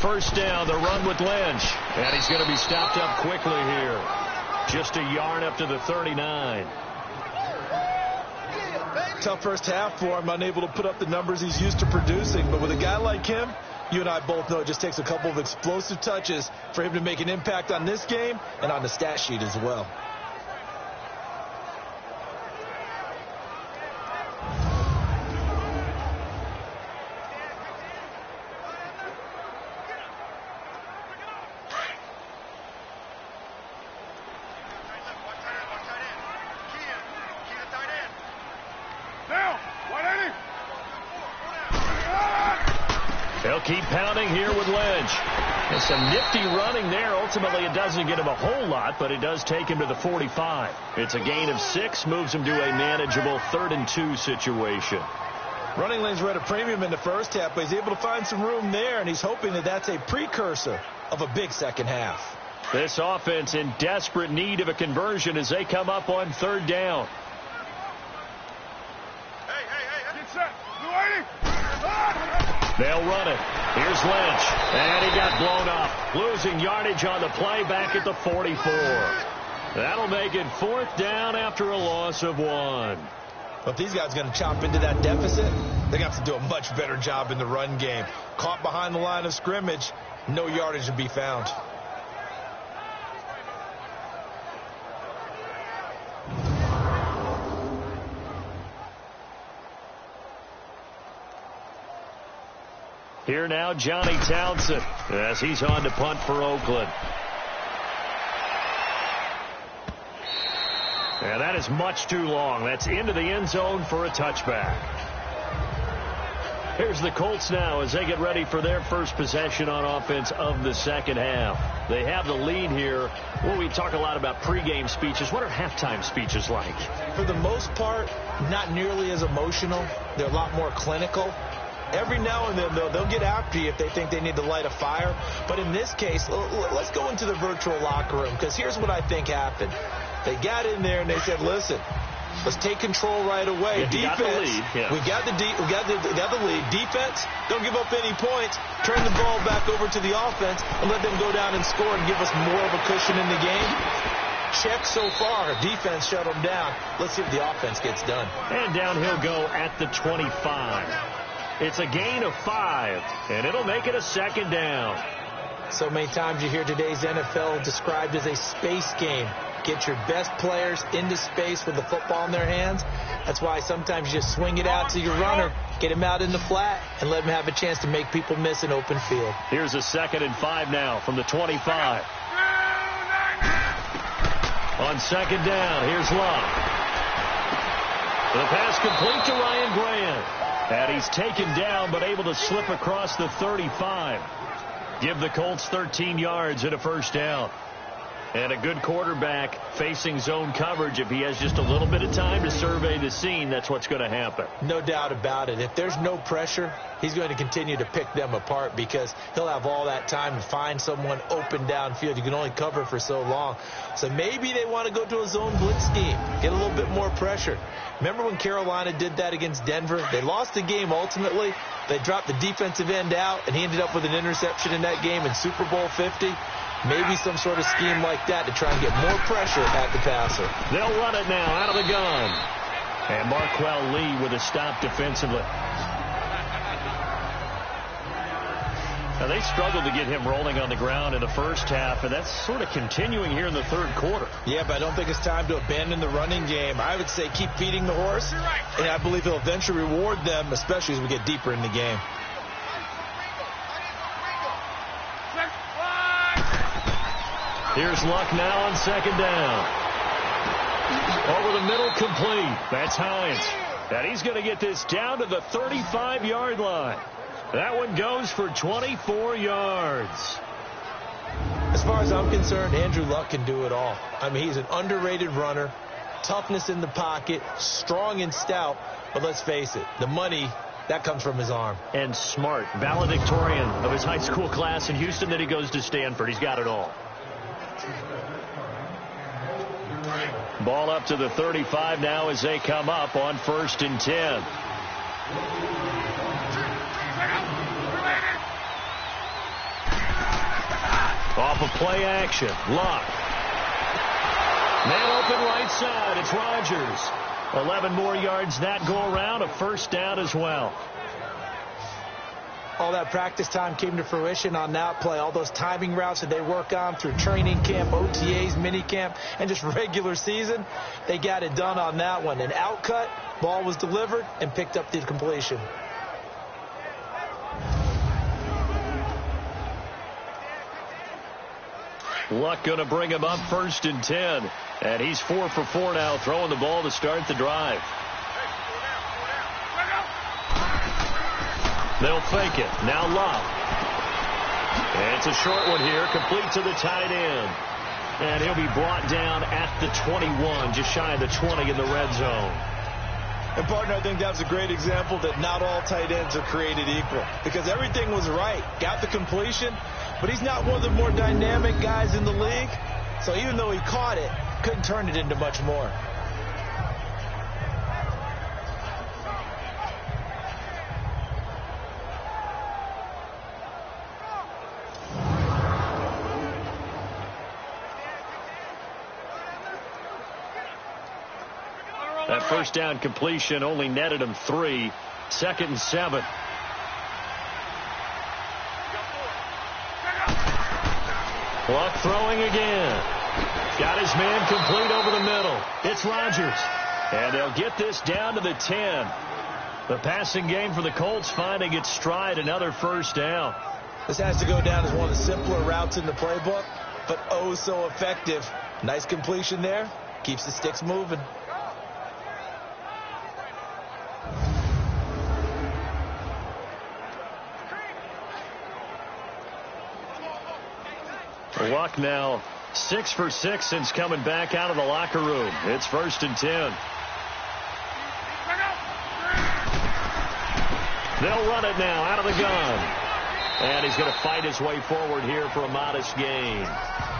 First down, the run with Lynch. And he's going to be stopped up quickly here. Just a yard up to the 39. Tough first half for him, unable to put up the numbers he's used to producing. But with a guy like him, you and I both know it just takes a couple of explosive touches for him to make an impact on this game and on the stat sheet as well. They'll keep pounding here with Lynch. And some nifty running there. Ultimately, it doesn't get him a whole lot, but it does take him to the 45. It's a gain of 6, moves him to a manageable 3rd and 2 situation. Running lanes were at a premium in the first half, but he's able to find some room there, and he's hoping that that's a precursor of a big second half. This offense in desperate need of a conversion as they come up on 3rd down. Hey, get set. Blue 80. They'll run it. Here's Lynch. And he got blown up. Losing yardage on the play back at the 44. That'll make it 4th down after a loss of 1. But if these guys are going to chop into that deficit, they're going to have to do a much better job in the run game. Caught behind the line of scrimmage, no yardage to be found. Here now, Johnny Townsend, as he's on to punt for Oakland. And that is much too long. That's into the end zone for a touchback. Here's the Colts now as they get ready for their first possession on offense of the second half. They have the lead here. Well, we talk a lot about pregame speeches. What are halftime speeches like? For the most part, not nearly as emotional. They're a lot more clinical. Every now and then, they'll get after you if they think they need to light a fire. But in this case, let's go into the virtual locker room, because here's what I think happened. They got in there and they said, listen, let's take control right away. Yeah, defense, we got the lead. Defense, don't give up any points. Turn the ball back over to the offense and let them go down and score and give us more of a cushion in the game. Check so far. Defense shut them down. Let's see if the offense gets done. And down he'll go at the 25. It's a gain of 5, and it'll make it a 2nd down. So many times you hear today's NFL described as a space game. Get your best players into space with the football in their hands. That's why sometimes you just swing it out to your runner, get him out in the flat, and let him have a chance to make people miss an open field. Here's a 2nd and 5 now from the 25. On 2nd down, here's Love. The pass complete to Ryan Grant. And he's taken down, but able to slip across the 35. Give the Colts 13 yards and a first down. And a good quarterback facing zone coverage, if he has just a little bit of time to survey the scene, that's what's going to happen. No doubt about it. If there's no pressure, he's going to continue to pick them apart because he'll have all that time to find someone open downfield. You can only cover for so long. So maybe they want to go to a zone blitz scheme, get a little bit more pressure. Remember when Carolina did that against Denver? They lost the game ultimately. They dropped the defensive end out, and he ended up with an interception in that game in Super Bowl 50. Maybe some sort of scheme like that to try and get more pressure at the passer. They'll run it now out of the gun. And Marquell Lee with a stop defensively. Now, they struggled to get him rolling on the ground in the first half, and that's sort of continuing here in the third quarter. Yeah, but I don't think it's time to abandon the running game. I would say keep feeding the horse, and I believe he'll eventually reward them, especially as we get deeper in the game. Here's Luck now on second down. Over the middle, complete. That's Hines. And he's going to get this down to the 35-yard line. That one goes for 24 yards. As far as I'm concerned, Andrew Luck can do it all. I mean, he's an underrated runner, toughness in the pocket, strong and stout. But let's face it, the money, that comes from his arm. And smart, valedictorian of his high school class in Houston. Then he goes to Stanford. He's got it all. Ball up to the 35 now as they come up on 1st and 10. Off of play action. Luck. Man open right side. It's Rodgers. 11 more yards that go around. A first down as well. All that practice time came to fruition on that play. All those timing routes that they work on through training camp, OTAs, mini camp, and just regular season, they got it done on that one. An outcut, ball was delivered, and picked up the completion. Luck going to bring him up 1st and 10. And he's 4 for 4 now, throwing the ball to start the drive. They'll fake it. Now Luck. And it's a short one here, complete to the tight end. And he'll be brought down at the 21, just shy of the 20 in the red zone. And, partner, I think that was a great example that not all tight ends are created equal. Because everything was right. Got the completion, but he's not one of the more dynamic guys in the league. So even though he caught it, couldn't turn it into much more. That first down completion only netted him 3. 2nd and 7. Luck throwing again. Got his man complete over the middle. It's Rodgers. And they'll get this down to the 10. The passing game for the Colts finding its stride. Another first down. This has to go down as one of the simpler routes in the playbook, but oh so effective. Nice completion there. Keeps the sticks moving. Luck now 6 for 6 since coming back out of the locker room. It's 1st and 10. They'll run it now out of the gun. And he's going to fight his way forward here for a modest gain.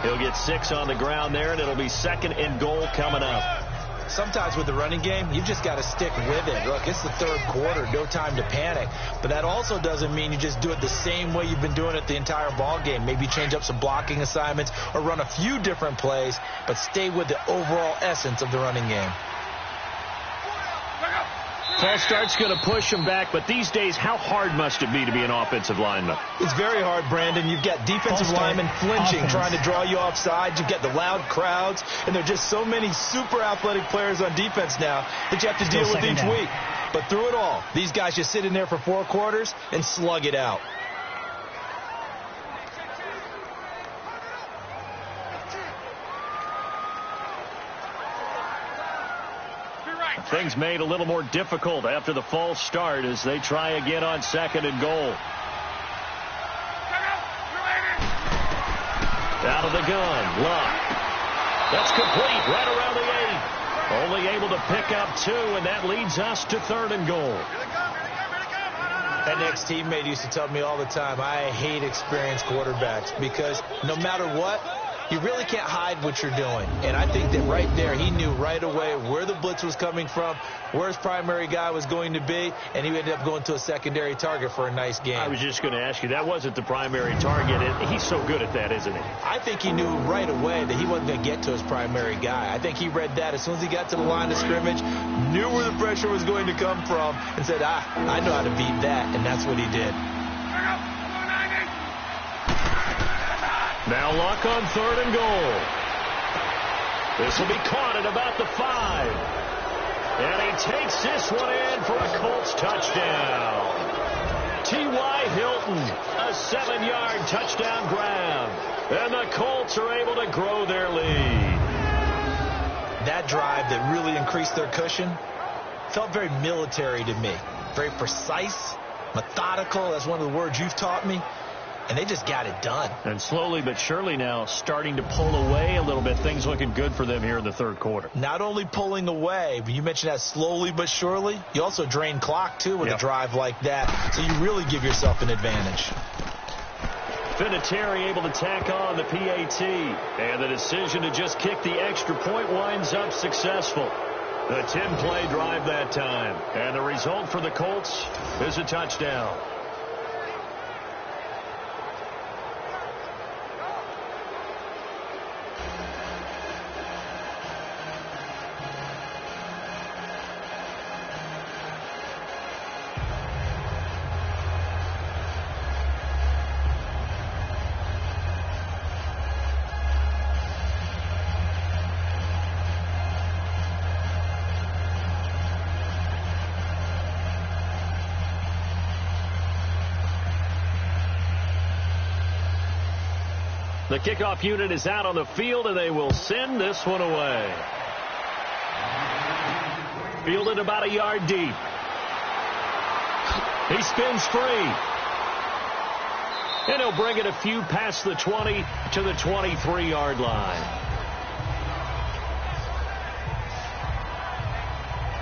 He'll get 6 on the ground there, and it'll be 2nd and goal coming up. Sometimes with the running game, you've just got to stick with it. Look, it's the third quarter, no time to panic. But that also doesn't mean you just do it the same way you've been doing it the entire ball game. Maybe change up some blocking assignments or run a few different plays, but stay with the overall essence of the running game. False start's going to push him back, but these days, how hard must it be to be an offensive lineman? It's very hard, Brandon. You've got defensive linemen flinching, trying to draw you off sides. You've got the loud crowds, and there are just so many super athletic players on defense now that you have to deal with each week. But through it all, these guys just sit in there for 4 quarters and slug it out. Things made a little more difficult after the false start as they try again on 2nd and goal. Out of the gun, Luck. That's complete right around the 8. Only able to pick up 2, and that leads us to 3rd and goal. That next teammate used to tell me all the time, I hate experienced quarterbacks because no matter what, you really can't hide what you're doing. And I think that right there, he knew right away where the blitz was coming from, where his primary guy was going to be, and he ended up going to a secondary target for a nice game. I was just going to ask you, that wasn't the primary target. He's so good at that, isn't he? I think he knew right away that he wasn't going to get to his primary guy. I think he read that as soon as he got to the line of scrimmage, knew where the pressure was going to come from, and said, I know how to beat that, and that's what he did. Now Luck on 3rd and goal. This will be caught at about the 5. And he takes this one in for a Colts touchdown. T.Y. Hilton, a 7-yard touchdown grab. And the Colts are able to grow their lead. That drive that really increased their cushion felt very military to me. Very precise, methodical. That's one of the words you've taught me. And they just got it done. And slowly but surely now starting to pull away a little bit. Things looking good for them here in the 3rd quarter. Not only pulling away, but you mentioned that slowly but surely. You also drain clock, too, with a drive like that. So you really give yourself an advantage. Vinatieri able to tack on the PAT. And the decision to just kick the extra point winds up successful. The 10-play drive that time. And the result for the Colts is a touchdown. The kickoff unit is out on the field, and they will send this one away. Fielded about a yard deep. He spins free. And he'll bring it a few past the 20 to the 23-yard line.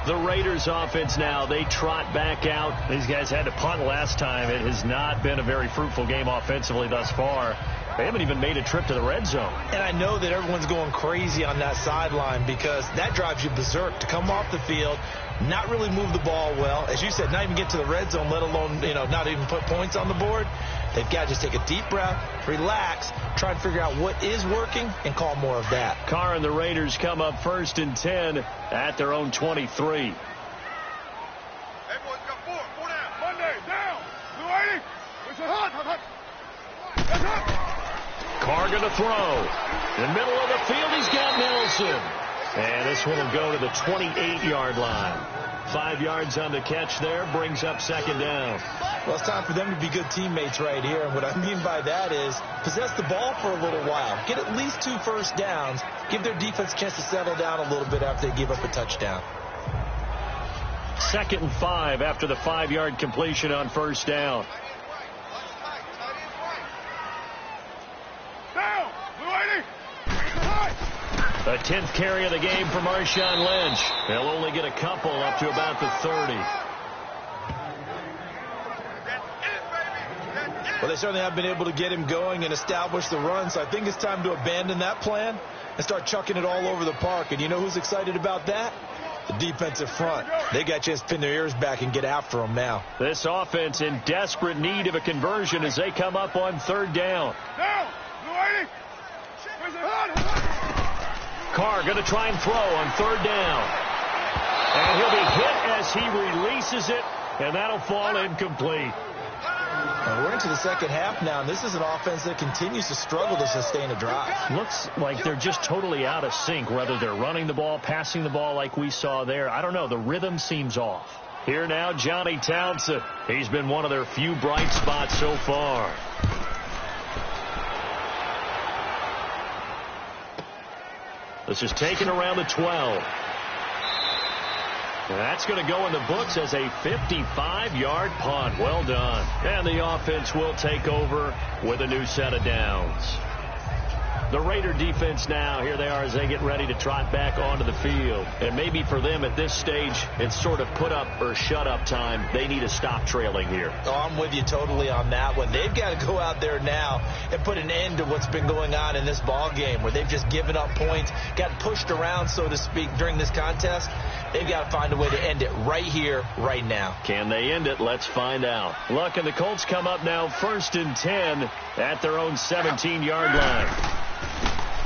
The Raiders offense now, they trot back out. These guys had to punt last time. It has not been a very fruitful game offensively thus far. They haven't even made a trip to the red zone. And I know that everyone's going crazy on that sideline because that drives you berserk to come off the field, not really move the ball well. As you said, not even get to the red zone, let alone, not even put points on the board. They've got to just take a deep breath, relax, try and figure out what is working, and call more of that. Carr and the Raiders come up 1st and 10 at their own 23. Hey, boys, got 4 down. Monday, down. Blue 80. It's a hot. That's hot. Carr going to throw. In the middle of the field, he's got Nelson. And this one will go to the 28-yard line. 5 yards on the catch there, brings up 2nd down. Well, it's time for them to be good teammates right here. And what I mean by that is possess the ball for a little while. Get at least 2 first downs. Give their defense a chance to settle down a little bit after they give up a touchdown. 2nd and 5 after the 5-yard completion on 1st down. Down. Blue 80. The 10th carry of the game for Marshawn Lynch. They'll only get a couple up to about the 30. Well, they certainly have been able to get him going and establish the run, so I think it's time to abandon that plan and start chucking it all over the park. And you know who's excited about that? The defensive front. They got a chance to pin their ears back and get after them now. This offense in desperate need of a conversion as they come up on 3rd down. Down. Blue 80. Carr going to try and throw on 3rd down. And he'll be hit as he releases it, and that'll fall incomplete. We're into the second half now, and this is an offense that continues to struggle to sustain a drive. Looks like they're just totally out of sync, whether they're running the ball, passing the ball like we saw there. I don't know. The rhythm seems off. Here now, Johnny Townsend. He's been one of their few bright spots so far. This is taken around the 12. And that's going to go in the books as a 55-yard punt. Well done. And the offense will take over with a new set of downs. The Raider defense now, here they are as they get ready to trot back onto the field. And maybe for them at this stage, it's sort of put up or shut up time. They need to stop trailing here. Oh, I'm with you totally on that one. They've got to go out there now and put an end to what's been going on in this ball game where they've just given up points, got pushed around, so to speak, during this contest. They've got to find a way to end it right here, right now. Can they end it? Let's find out. Look, and the Colts come up now 1st and 10 at their own 17-yard line.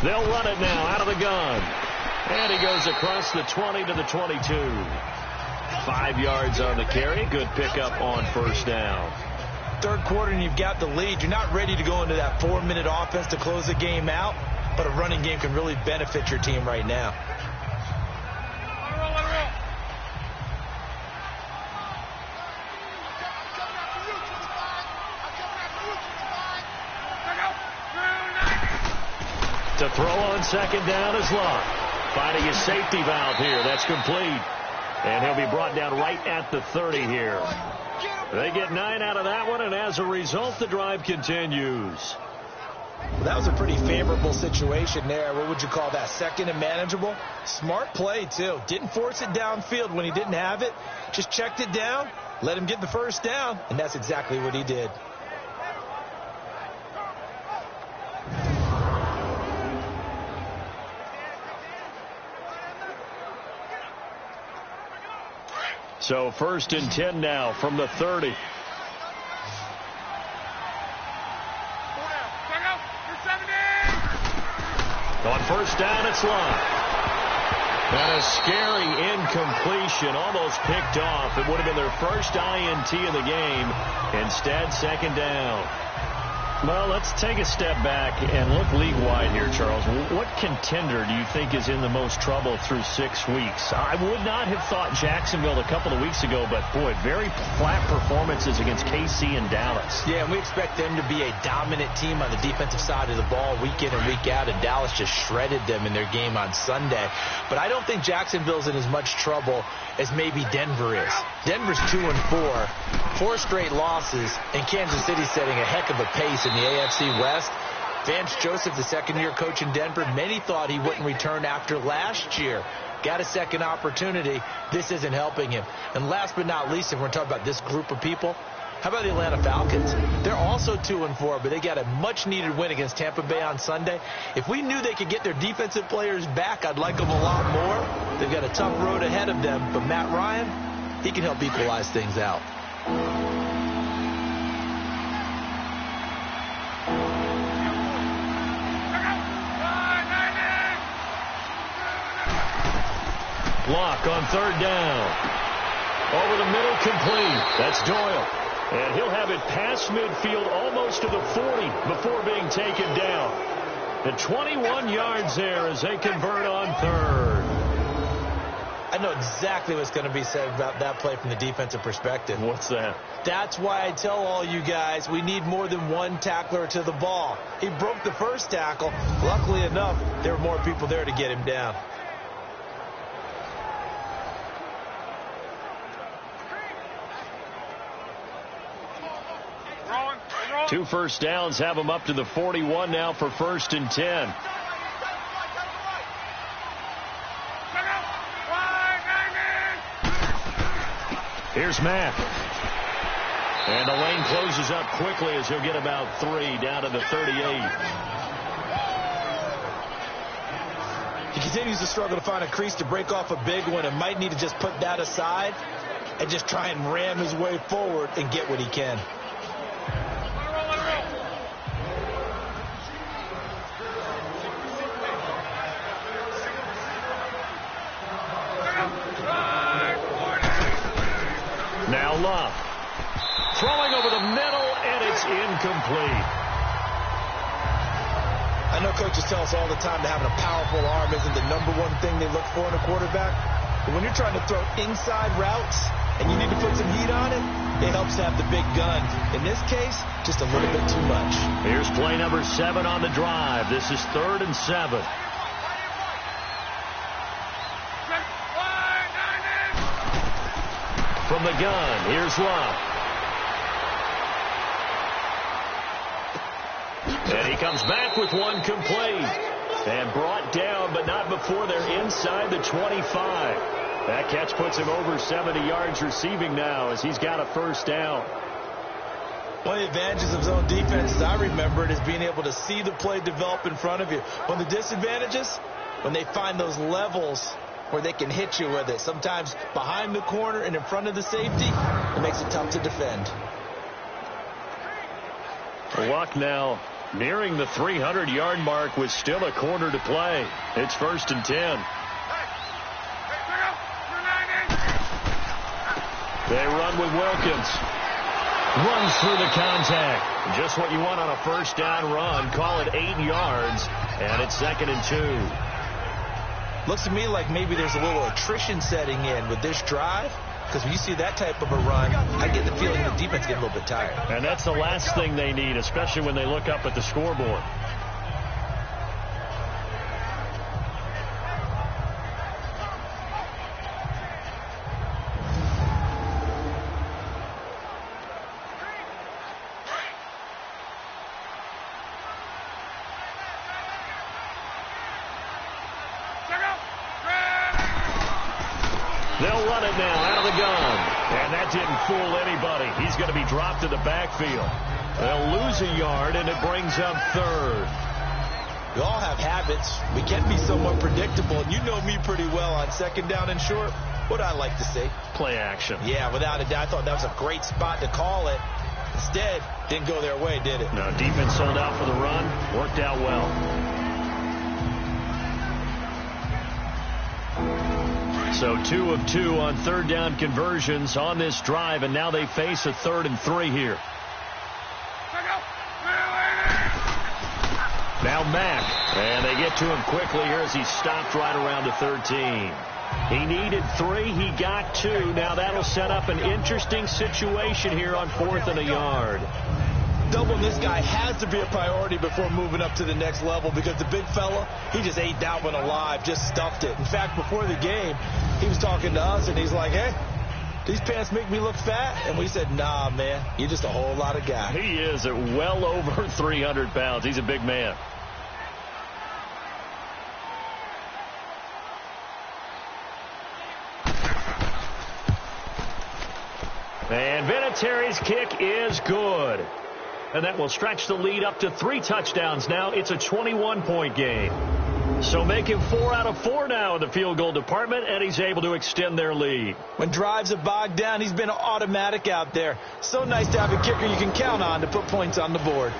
They'll run it now out of the gun. And he goes across the 20 to the 22. 5 yards on the carry. Good pickup on first down. Third quarter and you've got the lead. You're not ready to go into that 4-minute offense to close the game out, but a running game can really benefit your team right now. To throw on second down is Locke. Finding his safety valve here. That's complete. And he'll be brought down right at the 30 here. They get 9 out of that one, and as a result, the drive continues. Well, that was a pretty favorable situation there. What would you call that? Second and manageable? Smart play, too. Didn't force it downfield when he didn't have it. Just checked it down, let him get the first down, and that's exactly what he did. So 1st and 10 now from the 30. On first down, it's Locke. And a scary incompletion, almost picked off. It would have been their first INT of the game. Instead, second down. Well, let's take a step back and look league-wide here, Charles. What contender do you think is in the most trouble through 6 weeks? I would not have thought Jacksonville a couple of weeks ago, but, boy, very flat performances against KC and Dallas. Yeah, and we expect them to be a dominant team on the defensive side of the ball week in and week out, and Dallas just shredded them in their game on Sunday. But I don't think Jacksonville's in as much trouble as maybe Denver is. Denver's 2-4, 4 straight losses, and Kansas City setting a heck of a pace in the AFC West. Vance Joseph, the second-year coach in Denver, many thought he wouldn't return after last year. Got a second opportunity. This isn't helping him. And last but not least, if we're talking about this group of people, how about the Atlanta Falcons? They're also 2-4, but they got a much-needed win against Tampa Bay on Sunday. If we knew they could get their defensive players back, I'd like them a lot more. They've got a tough road ahead of them, but Matt Ryan, he can help equalize things out. Locke on third down. Over the middle, complete. That's Doyle. And he'll have it past midfield almost to the 40 before being taken down. The 21 yards there as they convert on third. I know exactly what's going to be said about that play from the defensive perspective. What's that? That's why I tell all you guys we need more than one tackler to the ball. He broke the first tackle. Luckily enough, there were more people there to get him down. Two first downs have them up to the 41 now for 1st and 10. Here's Matt. And the lane closes up quickly as he'll get about 3 down to the 38. He continues to struggle to find a crease to break off a big one and might need to just put that aside and just try and ram his way forward and get what he can. Now Love. Throwing over the middle, and it's incomplete. I know coaches tell us all the time that having a powerful arm isn't the #1 thing they look for in a quarterback. But when you're trying to throw inside routes and you need to put some heat on it, it helps to have the big gun. In this case, just a little bit too much. Here's play number 7 on the drive. This is 3rd and 7. From the gun, here's Love. And he comes back with one complete. And brought down, but not before they're inside the 25. That catch puts him over 70 yards receiving now as he's got a first down. One of the advantages of zone defense, as I remember it, is being able to see the play develop in front of you. One of the disadvantages, when they find those levels where they can hit you with it. Sometimes behind the corner and in front of the safety, it makes it tough to defend. Luck now nearing the 300-yard mark with still a quarter to play. It's 1st and 10. They run with Wilkins. Runs through the contact. Just what you want on a first down run. Call it 8 yards, and it's 2nd and 2. Looks to me like maybe there's a little attrition setting in with this drive. Because when you see that type of a run, I get the feeling the defense gets a little bit tired. And that's the last thing they need, especially when they look up at the scoreboard. They'll run it now out of the gun. And that didn't fool anybody. He's going to be dropped to the backfield. They'll lose a yard, and it brings up 3rd. We all have habits. We can be somewhat predictable. And you know me pretty well on 2nd down and short. What I like to say? Play action. Yeah, without a doubt. I thought that was a great spot to call it. Instead, didn't go their way, did it? No, defense sold out for the run. Worked out well. So 2 of 2 on 3rd down conversions on this drive, and now they face a 3rd and 3 here. Now Mack, and they get to him quickly here as he stopped right around the 13. He needed 3, he got 2. Now that'll set up an interesting situation here on 4th and a yard. Doubling this guy has to be a priority before moving up to the next level, because the big fella, he just ate that one alive, just stuffed it. In fact, before the game, he was talking to us, and he's like, hey, these pants make me look fat? And we said, nah, man, you're just a whole lot of guy. He is at well over 300 pounds. He's a big man. And Vinatieri's kick is good. And that will stretch the lead up to 3 touchdowns now. It's a 21-point game. So make him 4 out of 4 now in the field goal department, and he's able to extend their lead. When drives are bogged down, he's been automatic out there. So nice to have a kicker you can count on to put points on the board.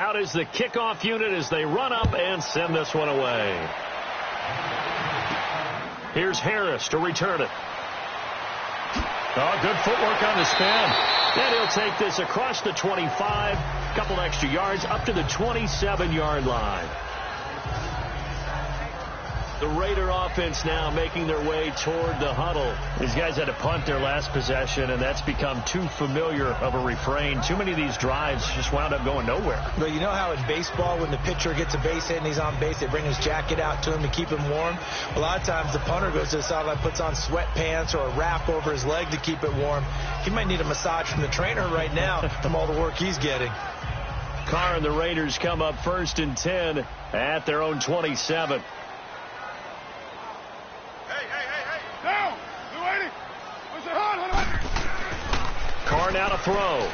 Out is the kickoff unit as they run up and send this one away. Here's Harris to return it. Oh, good footwork on the spin. Then he'll take this across the 25, a couple extra yards up to the 27-yard line. The Raider offense now making their way toward the huddle. These guys had to punt their last possession, and that's become too familiar of a refrain. Too many of these drives just wound up going nowhere. But you know how in baseball, when the pitcher gets a base hit and he's on base, they bring his jacket out to him to keep him warm? A lot of times the punter goes to the sideline, puts on sweatpants or a wrap over his leg to keep it warm. He might need a massage from the trainer right now from all the work he's getting. Carr and the Raiders come up 1st and 10 at their own 27. Carr now to throw.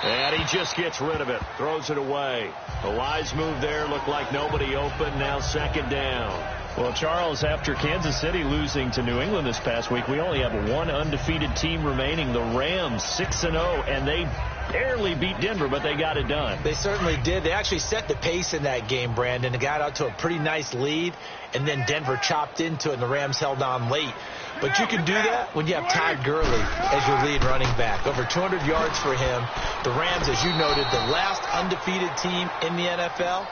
And he just gets rid of it. Throws it away. The wise move there. Looked like nobody open. Now 2nd down. Well, Charles, after Kansas City losing to New England this past week, we only have one undefeated team remaining, the Rams, 6-0, and they barely beat Denver, but they got it done. They certainly did. They actually set the pace in that game, Brandon. They got out to a pretty nice lead, and then Denver chopped into it, and the Rams held on late. But you can do that when you have Todd Gurley as your lead running back. Over 200 yards for him. The Rams, as you noted, the last undefeated team in the NFL.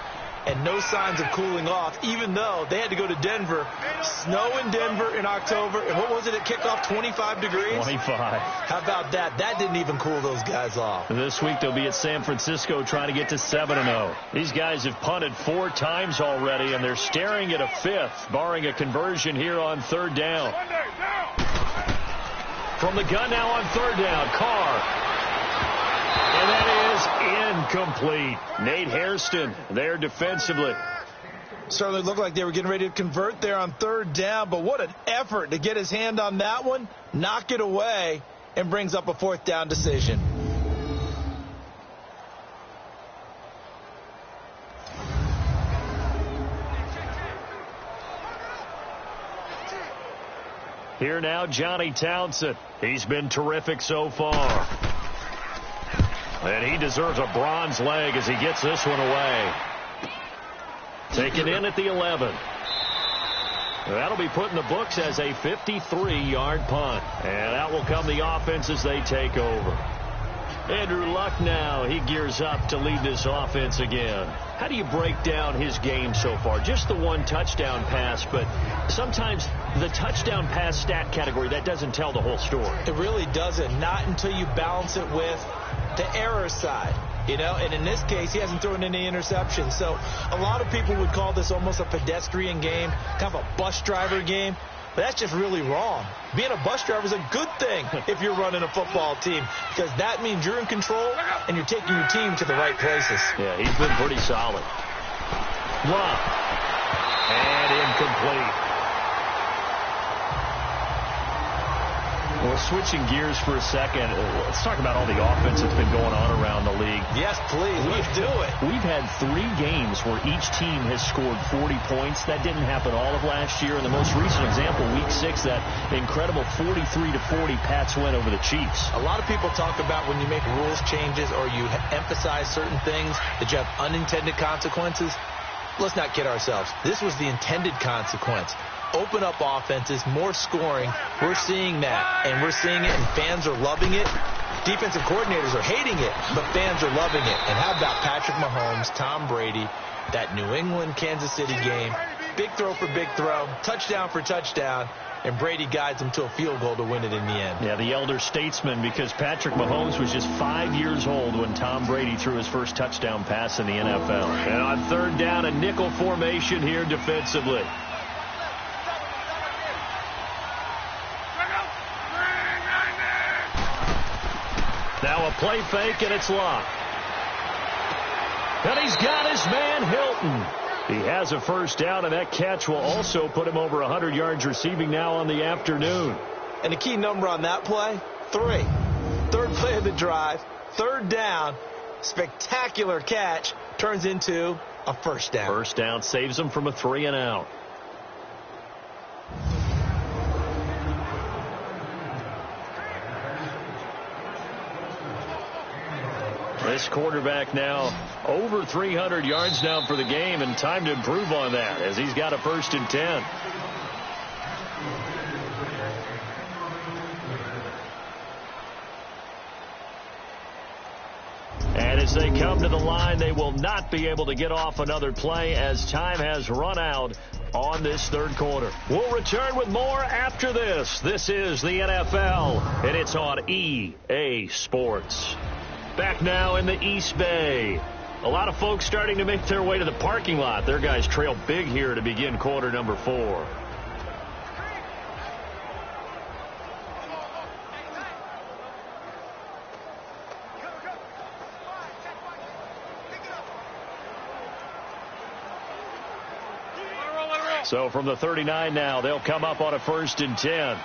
And no signs of cooling off, even though they had to go to Denver. Snow in Denver in October. And what was it at kickoff, 25 degrees? 25. How about that? That didn't even cool those guys off. This week they'll be at San Francisco trying to get to 7-0. These guys have punted 4 times already, and they're staring at a 5th, barring a conversion here on 3rd down. From the gun now on 3rd down, Carr. And that is incomplete. Nate Hairston there defensively. Certainly looked like they were getting ready to convert there on 3rd down, but what an effort to get his hand on that one, knock it away, and brings up a 4th down decision. Here now, Johnny Townsend. He's been terrific so far. And he deserves a bronze leg as he gets this one away. Taken in at the 11. That'll be put in the books as a 53-yard punt. And out will come the offense as they take over. Andrew Luck now, he gears up to lead this offense again. How do you break down his game so far? Just the 1 touchdown pass, but sometimes the touchdown pass stat category, that doesn't tell the whole story. It really doesn't. Not until you balance it with the error side, you know, and in this case, he hasn't thrown any interceptions. So a lot of people would call this almost a pedestrian game, kind of a bus driver game. But that's just really wrong. Being a bus driver is a good thing if you're running a football team, because that means you're in control and you're taking your team to the right places. Yeah, he's been pretty solid. Luck. And incomplete. Well, switching gears for a second, let's talk about all the offense that's been going on around the league. Yes, please. Let's do it. We've had 3 games where each team has scored 40 points. That didn't happen all of last year. And the most recent example, Week 6, that incredible 43-40 Pats win over the Chiefs. A lot of people talk about when you make rules changes or you emphasize certain things that you have unintended consequences. Let's not kid ourselves. This was the intended consequence. Open up offenses, more scoring. We're seeing that, and we're seeing it, and fans are loving it. Defensive coordinators are hating it, but fans are loving it. And how about Patrick Mahomes, Tom Brady, that New England-Kansas City game? Big throw for big throw, touchdown for touchdown, and Brady guides him to a field goal to win it in the end. Yeah, the elder statesman, because Patrick Mahomes was just 5 years old when Tom Brady threw his first touchdown pass in the NFL. And on 3rd down, a nickel formation here defensively. Now a play fake, and it's Luck. And he's got his man Hilton. He has a 1st down, and that catch will also put him over 100 yards receiving now on the afternoon. And the key number on that play, 3. 3rd play of the drive, 3rd down, spectacular catch, turns into a 1st down. 1st down saves him from a 3-and-out. This quarterback now over 300 yards now for the game, and time to improve on that as he's got a 1st and 10. And as they come to the line, they will not be able to get off another play as time has run out on this 3rd quarter. We'll return with more after this. This is the NFL, and it's on EA Sports. Back now in the East Bay. A lot of folks starting to make their way to the parking lot. Their guys trail big here to begin quarter number 4. So from the 39 now, they'll come up on a 1st and 10.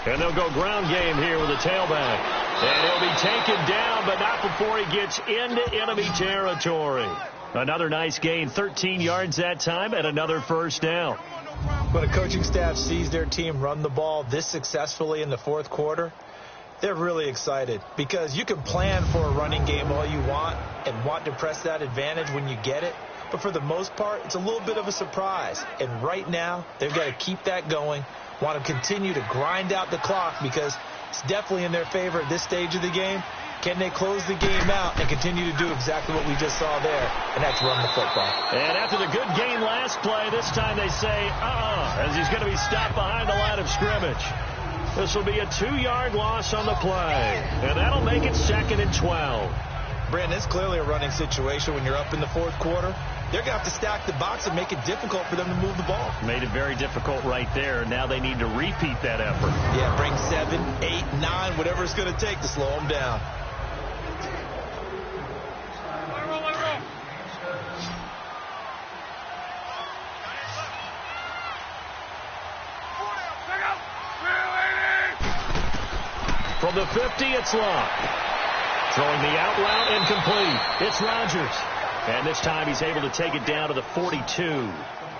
And they'll go ground game here with a tailback. And he'll be taken down, but not before he gets into enemy territory. Another nice gain, 13 yards that time, and another first down. When a coaching staff sees their team run the ball this successfully in the fourth quarter, they're really excited, because you can plan for a running game all you want and want to press that advantage when you get it. But for the most part, it's a little bit of a surprise. And right now, they've got to keep that going, want to continue to grind out the clock, because it's definitely in their favor at this stage of the game. Can they close the game out and continue to do exactly what we just saw there, and that's run the football? And after the good gain last play, this time they say, as he's going to be stopped behind the line of scrimmage. This will be a 2-yard loss on the play, and that'll make it 2nd and 12. Brandon, it's clearly a running situation when you're up in the fourth quarter. They're going to have to stack the box and make it difficult for them to move the ball. Made it very difficult right there. Now they need to repeat that effort. Yeah, bring 7, 8, 9, whatever it's going to take to slow them down. From the 50, it's locked. Throwing the out route incomplete. It's Rodgers. And this time he's able to take it down to the 42.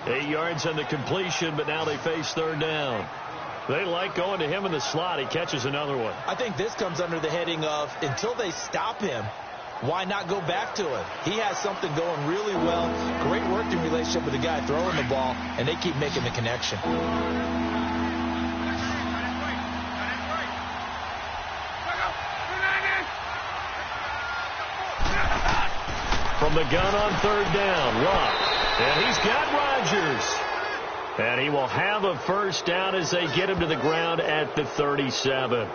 8 yards on the completion, but now they face third down. They like going to him in the slot. He catches another one. I think this comes under the heading of, until they stop him, why not go back to it? He has something going really well. Great working relationship with the guy throwing the ball, and they keep making the connection. From the gun on third down, Luck. And he's got Rodgers. And he will have a first down as they get him to the ground at the 37.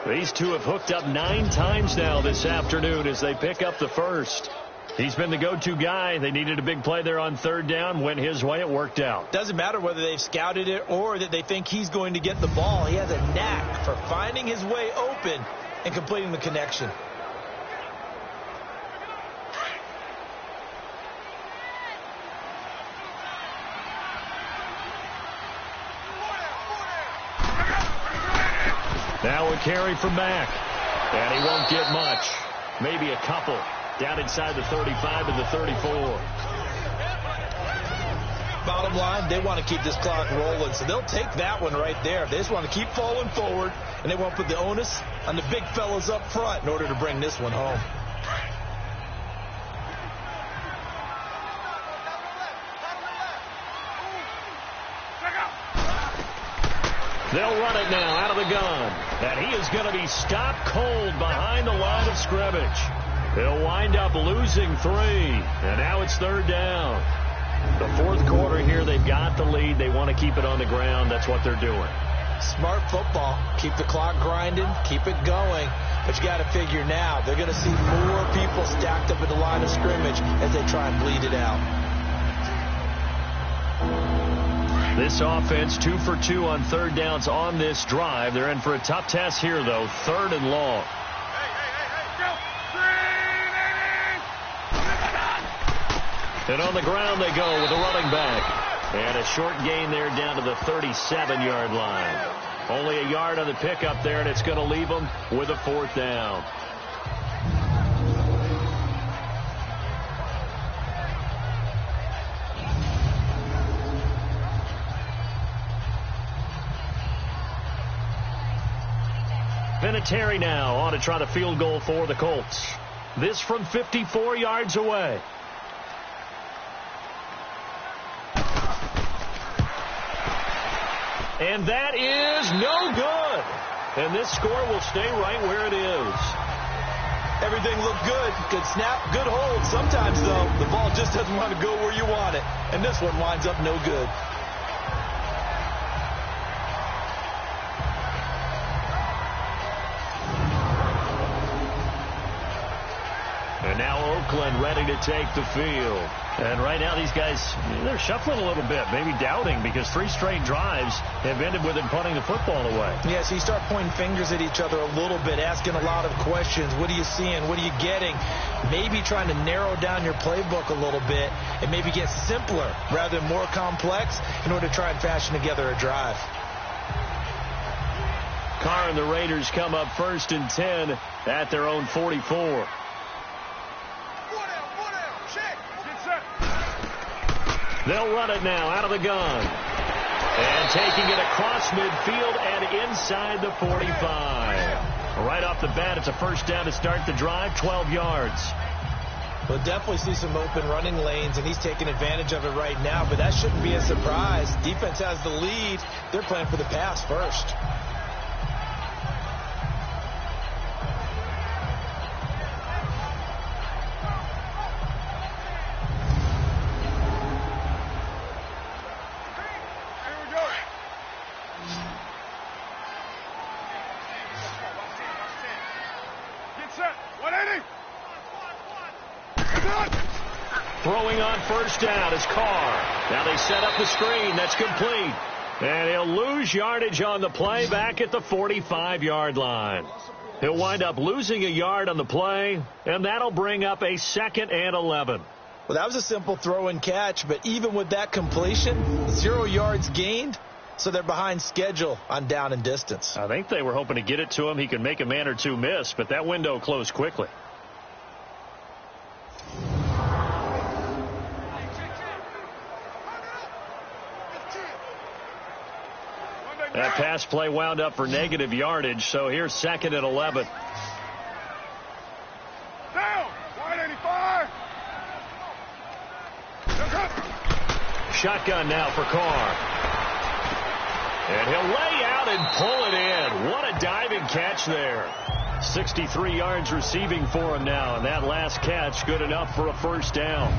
These two have hooked up 9 times now this afternoon as they pick up the first. He's been the go-to guy. They needed a big play there on third down. Went his way. It worked out. Doesn't matter whether they've scouted it or that they think he's going to get the ball. He has a knack for finding his way open and completing the connection. Now a carry from Mack. And he won't get much. Maybe a couple. Down inside the 35 and the 34. Bottom line, they want to keep this clock rolling, so they'll take that one right there. They just want to keep falling forward, and they want to put the onus on the big fellas up front in order to bring this one home. They'll run it now out of the gun. And he is going to be stopped cold behind the line of scrimmage. He'll wind up losing 3. And now it's third down. The fourth quarter here, they've got the lead. They want to keep it on the ground. That's what they're doing. Smart football. Keep the clock grinding. Keep it going. But you got to figure now, they're going to see more people stacked up at the line of scrimmage as they try and bleed it out. This offense 2 for 2 on third downs on this drive. They're in for a tough test here, though. 3rd and long. And on the ground they go with a running back. And a short gain there down to the 37-yard line. Only a yard on the pickup there, and it's going to leave them with a 4th down. Vinatieri now on to try the field goal for the Colts. This from 54 yards away. And that is no good. And this score will stay right where it is. Everything looked good. Good snap, good hold. Sometimes, though, the ball just doesn't want to go where you want it. And this one winds up no good. And now Oakland ready to take the field. And right now these guys, they're shuffling a little bit, maybe doubting, because 3 straight drives have ended with them punting the football away. Yeah, so you start pointing fingers at each other a little bit, asking a lot of questions. What are you seeing? What are you getting? Maybe trying to narrow down your playbook a little bit and maybe get simpler rather than more complex in order to try and fashion together a drive. Carr and the Raiders come up 1st and 10 at their own 44. They'll run it now out of the gun. And taking it across midfield and inside the 45. Right off the bat, it's a first down to start the drive, 12 yards. We'll definitely see some open running lanes, and he's taking advantage of it right now, but that shouldn't be a surprise. Defense has the lead. They're playing for the pass first. Throwing on first down is Carr. Now they set up the screen. That's complete. And he'll lose yardage on the play back at the 45-yard line. He'll wind up losing a yard on the play, and that'll bring up a 2nd and 11. Well, that was a simple throw and catch, but even with that completion, 0 yards gained, so they're behind schedule on down and distance. I think they were hoping to get it to him. He could make a man or two miss, but that window closed quickly. That pass play wound up for negative yardage, so here's 2nd and 11. Down! 185! Shotgun now for Carr. And he'll lay out and pull it in. What a diving catch there. 63 yards receiving for him now, and that last catch good enough for a first down.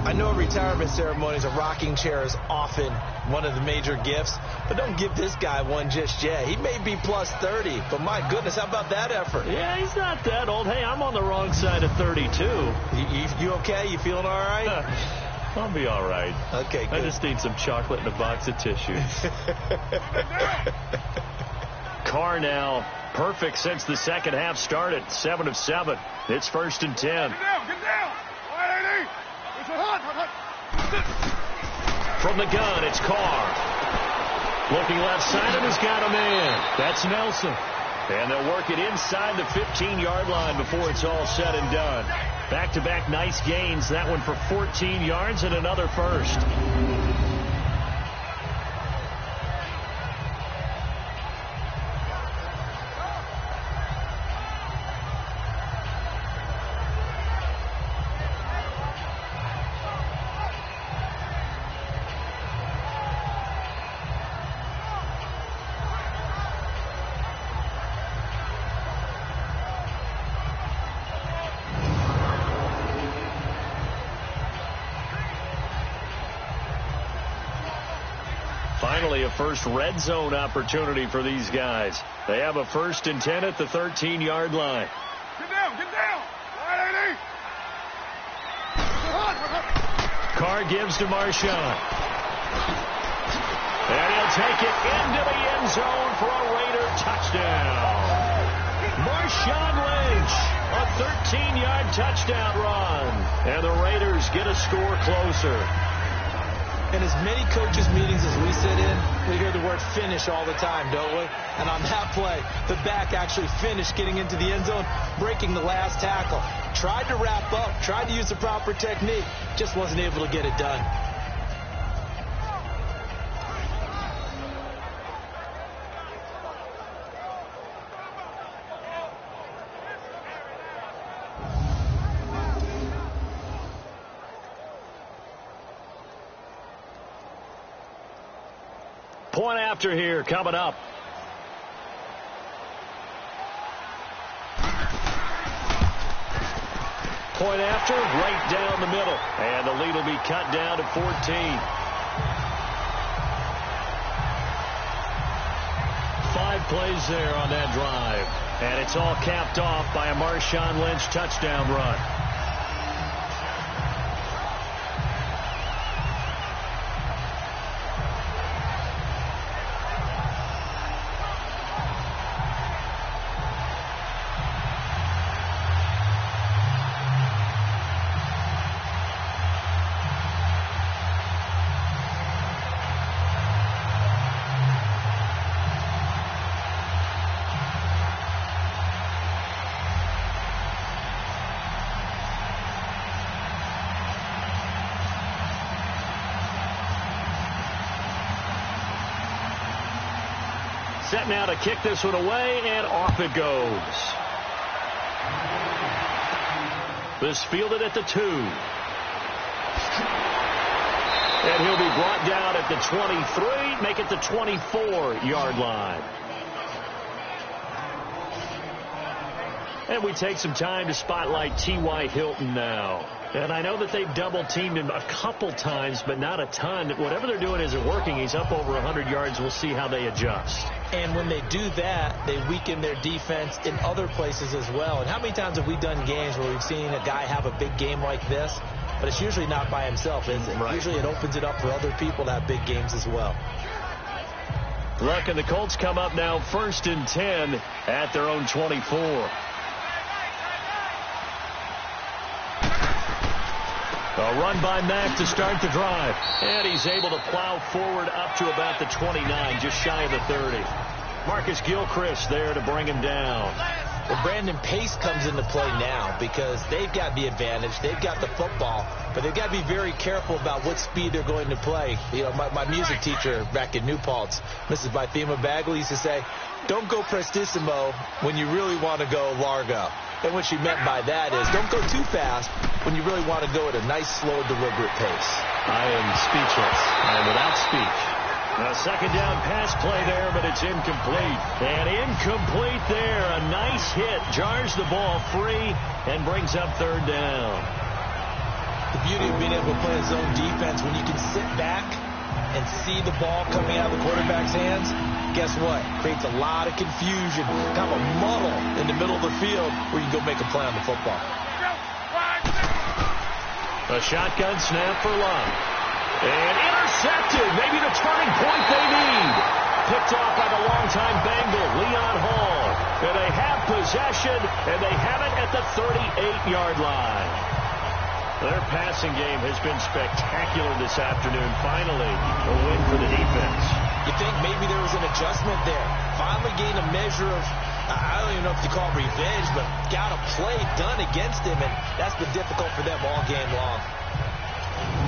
I know at retirement ceremonies, a rocking chair is often one of the major gifts, but don't give this guy one just yet. He may be plus 30, but my goodness, how about that effort? Yeah, he's not that old. Hey, I'm on the wrong side of 32. You okay? You feeling all right? I'll be all right. Okay, good. I just need some chocolate and a box of tissues. Carr now perfect since the second half started. 7 of 7. It's 1st and 10. Get down! 180! From the gun, it's Carr. Looking left side, and has got a man. That's Nelson. And they'll work it inside the 15-yard line before it's all said and done. Back-to-back nice gains. That one for 14 yards and another first. Finally, a first red zone opportunity for these guys. They have a 1st and 10 at the 13-yard line. Get down! 180! Carr gives to Marshawn. And he'll take it into the end zone for a Raider touchdown. Marshawn Lynch, a 13-yard touchdown run. And the Raiders get a score closer. In as many coaches' meetings as we sit in, we hear the word finish all the time, don't we? And on that play, the back actually finished getting into the end zone, breaking the last tackle. Tried to wrap up, tried to use the proper technique, just wasn't able to get it done. Point after here coming up. Point after right down the middle. And the lead will be cut down to 14. 5 plays there on that drive. And it's all capped off by a Marshawn Lynch touchdown run. set now to kick this one away, and off it goes. This fielded at the 2. And he'll be brought down at the 23, make it the 24-yard line. And we take some time to spotlight T.Y. Hilton now. And I know that they've double-teamed him a couple times, but not a ton. Whatever they're doing isn't working. He's up over 100 yards. We'll see how they adjust. And when they do that, they weaken their defense in other places as well. And how many times have we done games where we've seen a guy have a big game like this? But it's usually not by himself, is it? Right. Usually it opens it up for other people to have big games as well. Look, and the Colts come up now 1st and 10 at their own 24. A run by Mack to start the drive. And he's able to plow forward up to about the 29, just shy of the 30. Marcus Gilchrist there to bring him down. Well, Brandon, pace comes into play now because they've got the advantage. They've got the football, but they've got to be very careful about what speed they're going to play. You know, my music teacher back in New Paltz, Mrs. Bythema Bagley, used to say, don't go prestissimo when you really want to go largo. And what she meant by that is don't go too fast when you really want to go at a nice, slow, deliberate pace. I am speechless. I am without speech. A second down pass play there, but it's incomplete. And incomplete there. A nice hit. Jars the ball free and brings up 3rd down. The beauty of being able to play a zone defense, when you can sit back and see the ball coming out of the quarterback's hands, guess what? Creates a lot of confusion, kind of a muddle in the middle of the field where you go make a play on the football. A shotgun snap for Love. And intercepted. Maybe the turning point they need. Picked off by the longtime Bengal, Leon Hall. And they have possession, and they have it at the 38-yard line. Their passing game has been spectacular this afternoon. Finally, a win for the defense. You think maybe there was an adjustment there. Finally gained a measure of, I don't even know if you call it revenge, but got a play done against him, and that's been difficult for them all game long.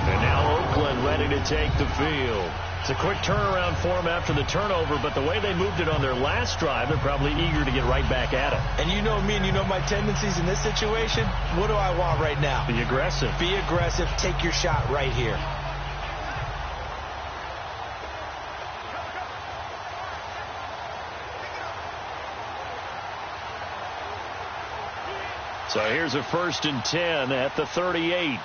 And now Oakland ready to take the field. It's a quick turnaround for them after the turnover, but the way they moved it on their last drive, they're probably eager to get right back at it. And you know me and you know my tendencies in this situation. What do I want right now? Be aggressive. Be aggressive. Take your shot right here. So here's a 1st and 10 at the 38.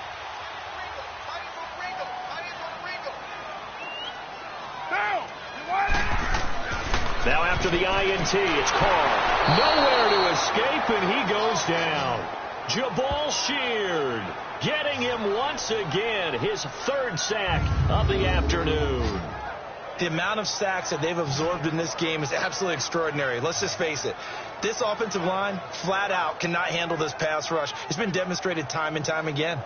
Now after the INT, it's Carr. Nowhere to escape, and he goes down. Jabal Sheard getting him once again, his 3rd sack of the afternoon. The amount of sacks that they've absorbed in this game is absolutely extraordinary. Let's just face it. This offensive line, flat out, cannot handle this pass rush. It's been demonstrated time and time again.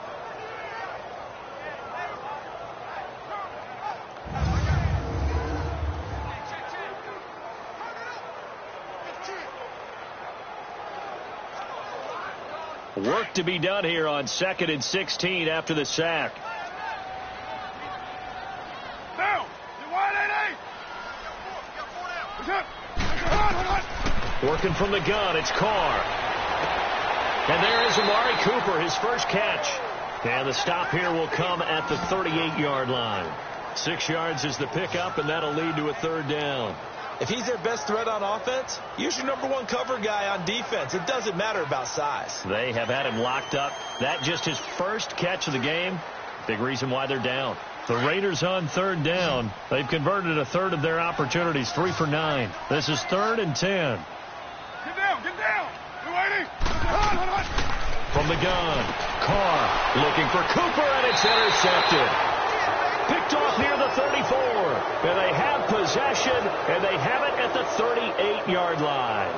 Work to be done here on 2nd and 16 after the sack. Working from the gun, it's Carr. And there is Amari Cooper, his first catch. And the stop here will come at the 38-yard line. 6 yards is the pickup, and that'll lead to a 3rd down. If he's their best threat on offense, use your #1 cover guy on defense. It doesn't matter about size. They have had him locked up. That just his first catch of the game. Big reason why they're down. The Raiders on 3rd down. They've converted a 1/3 of their opportunities, 3 for 9. This is 3rd and 10. Get down, get down. You waiting? From the gun, Carr looking for Cooper, and it's intercepted. Picked off near the 34. And they have possession, and they have it at the 38-yard line.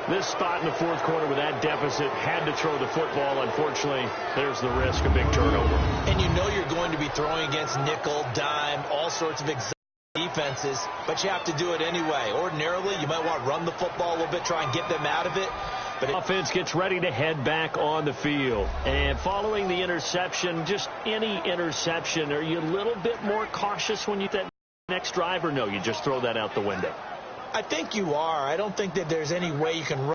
This spot in the 4th quarter with that deficit had to throw the football. Unfortunately, there's the risk of big turnover. And you know you're going to be throwing against nickel, dime, all sorts of defenses, but you have to do it anyway. Ordinarily, you might want to run the football a little bit, try and get them out of it. But offense gets ready to head back on the field. And following the interception, just any interception, are you a little bit more cautious when you get that next drive, or no, you just throw that out the window? I think you are. I don't think that there's any way you can run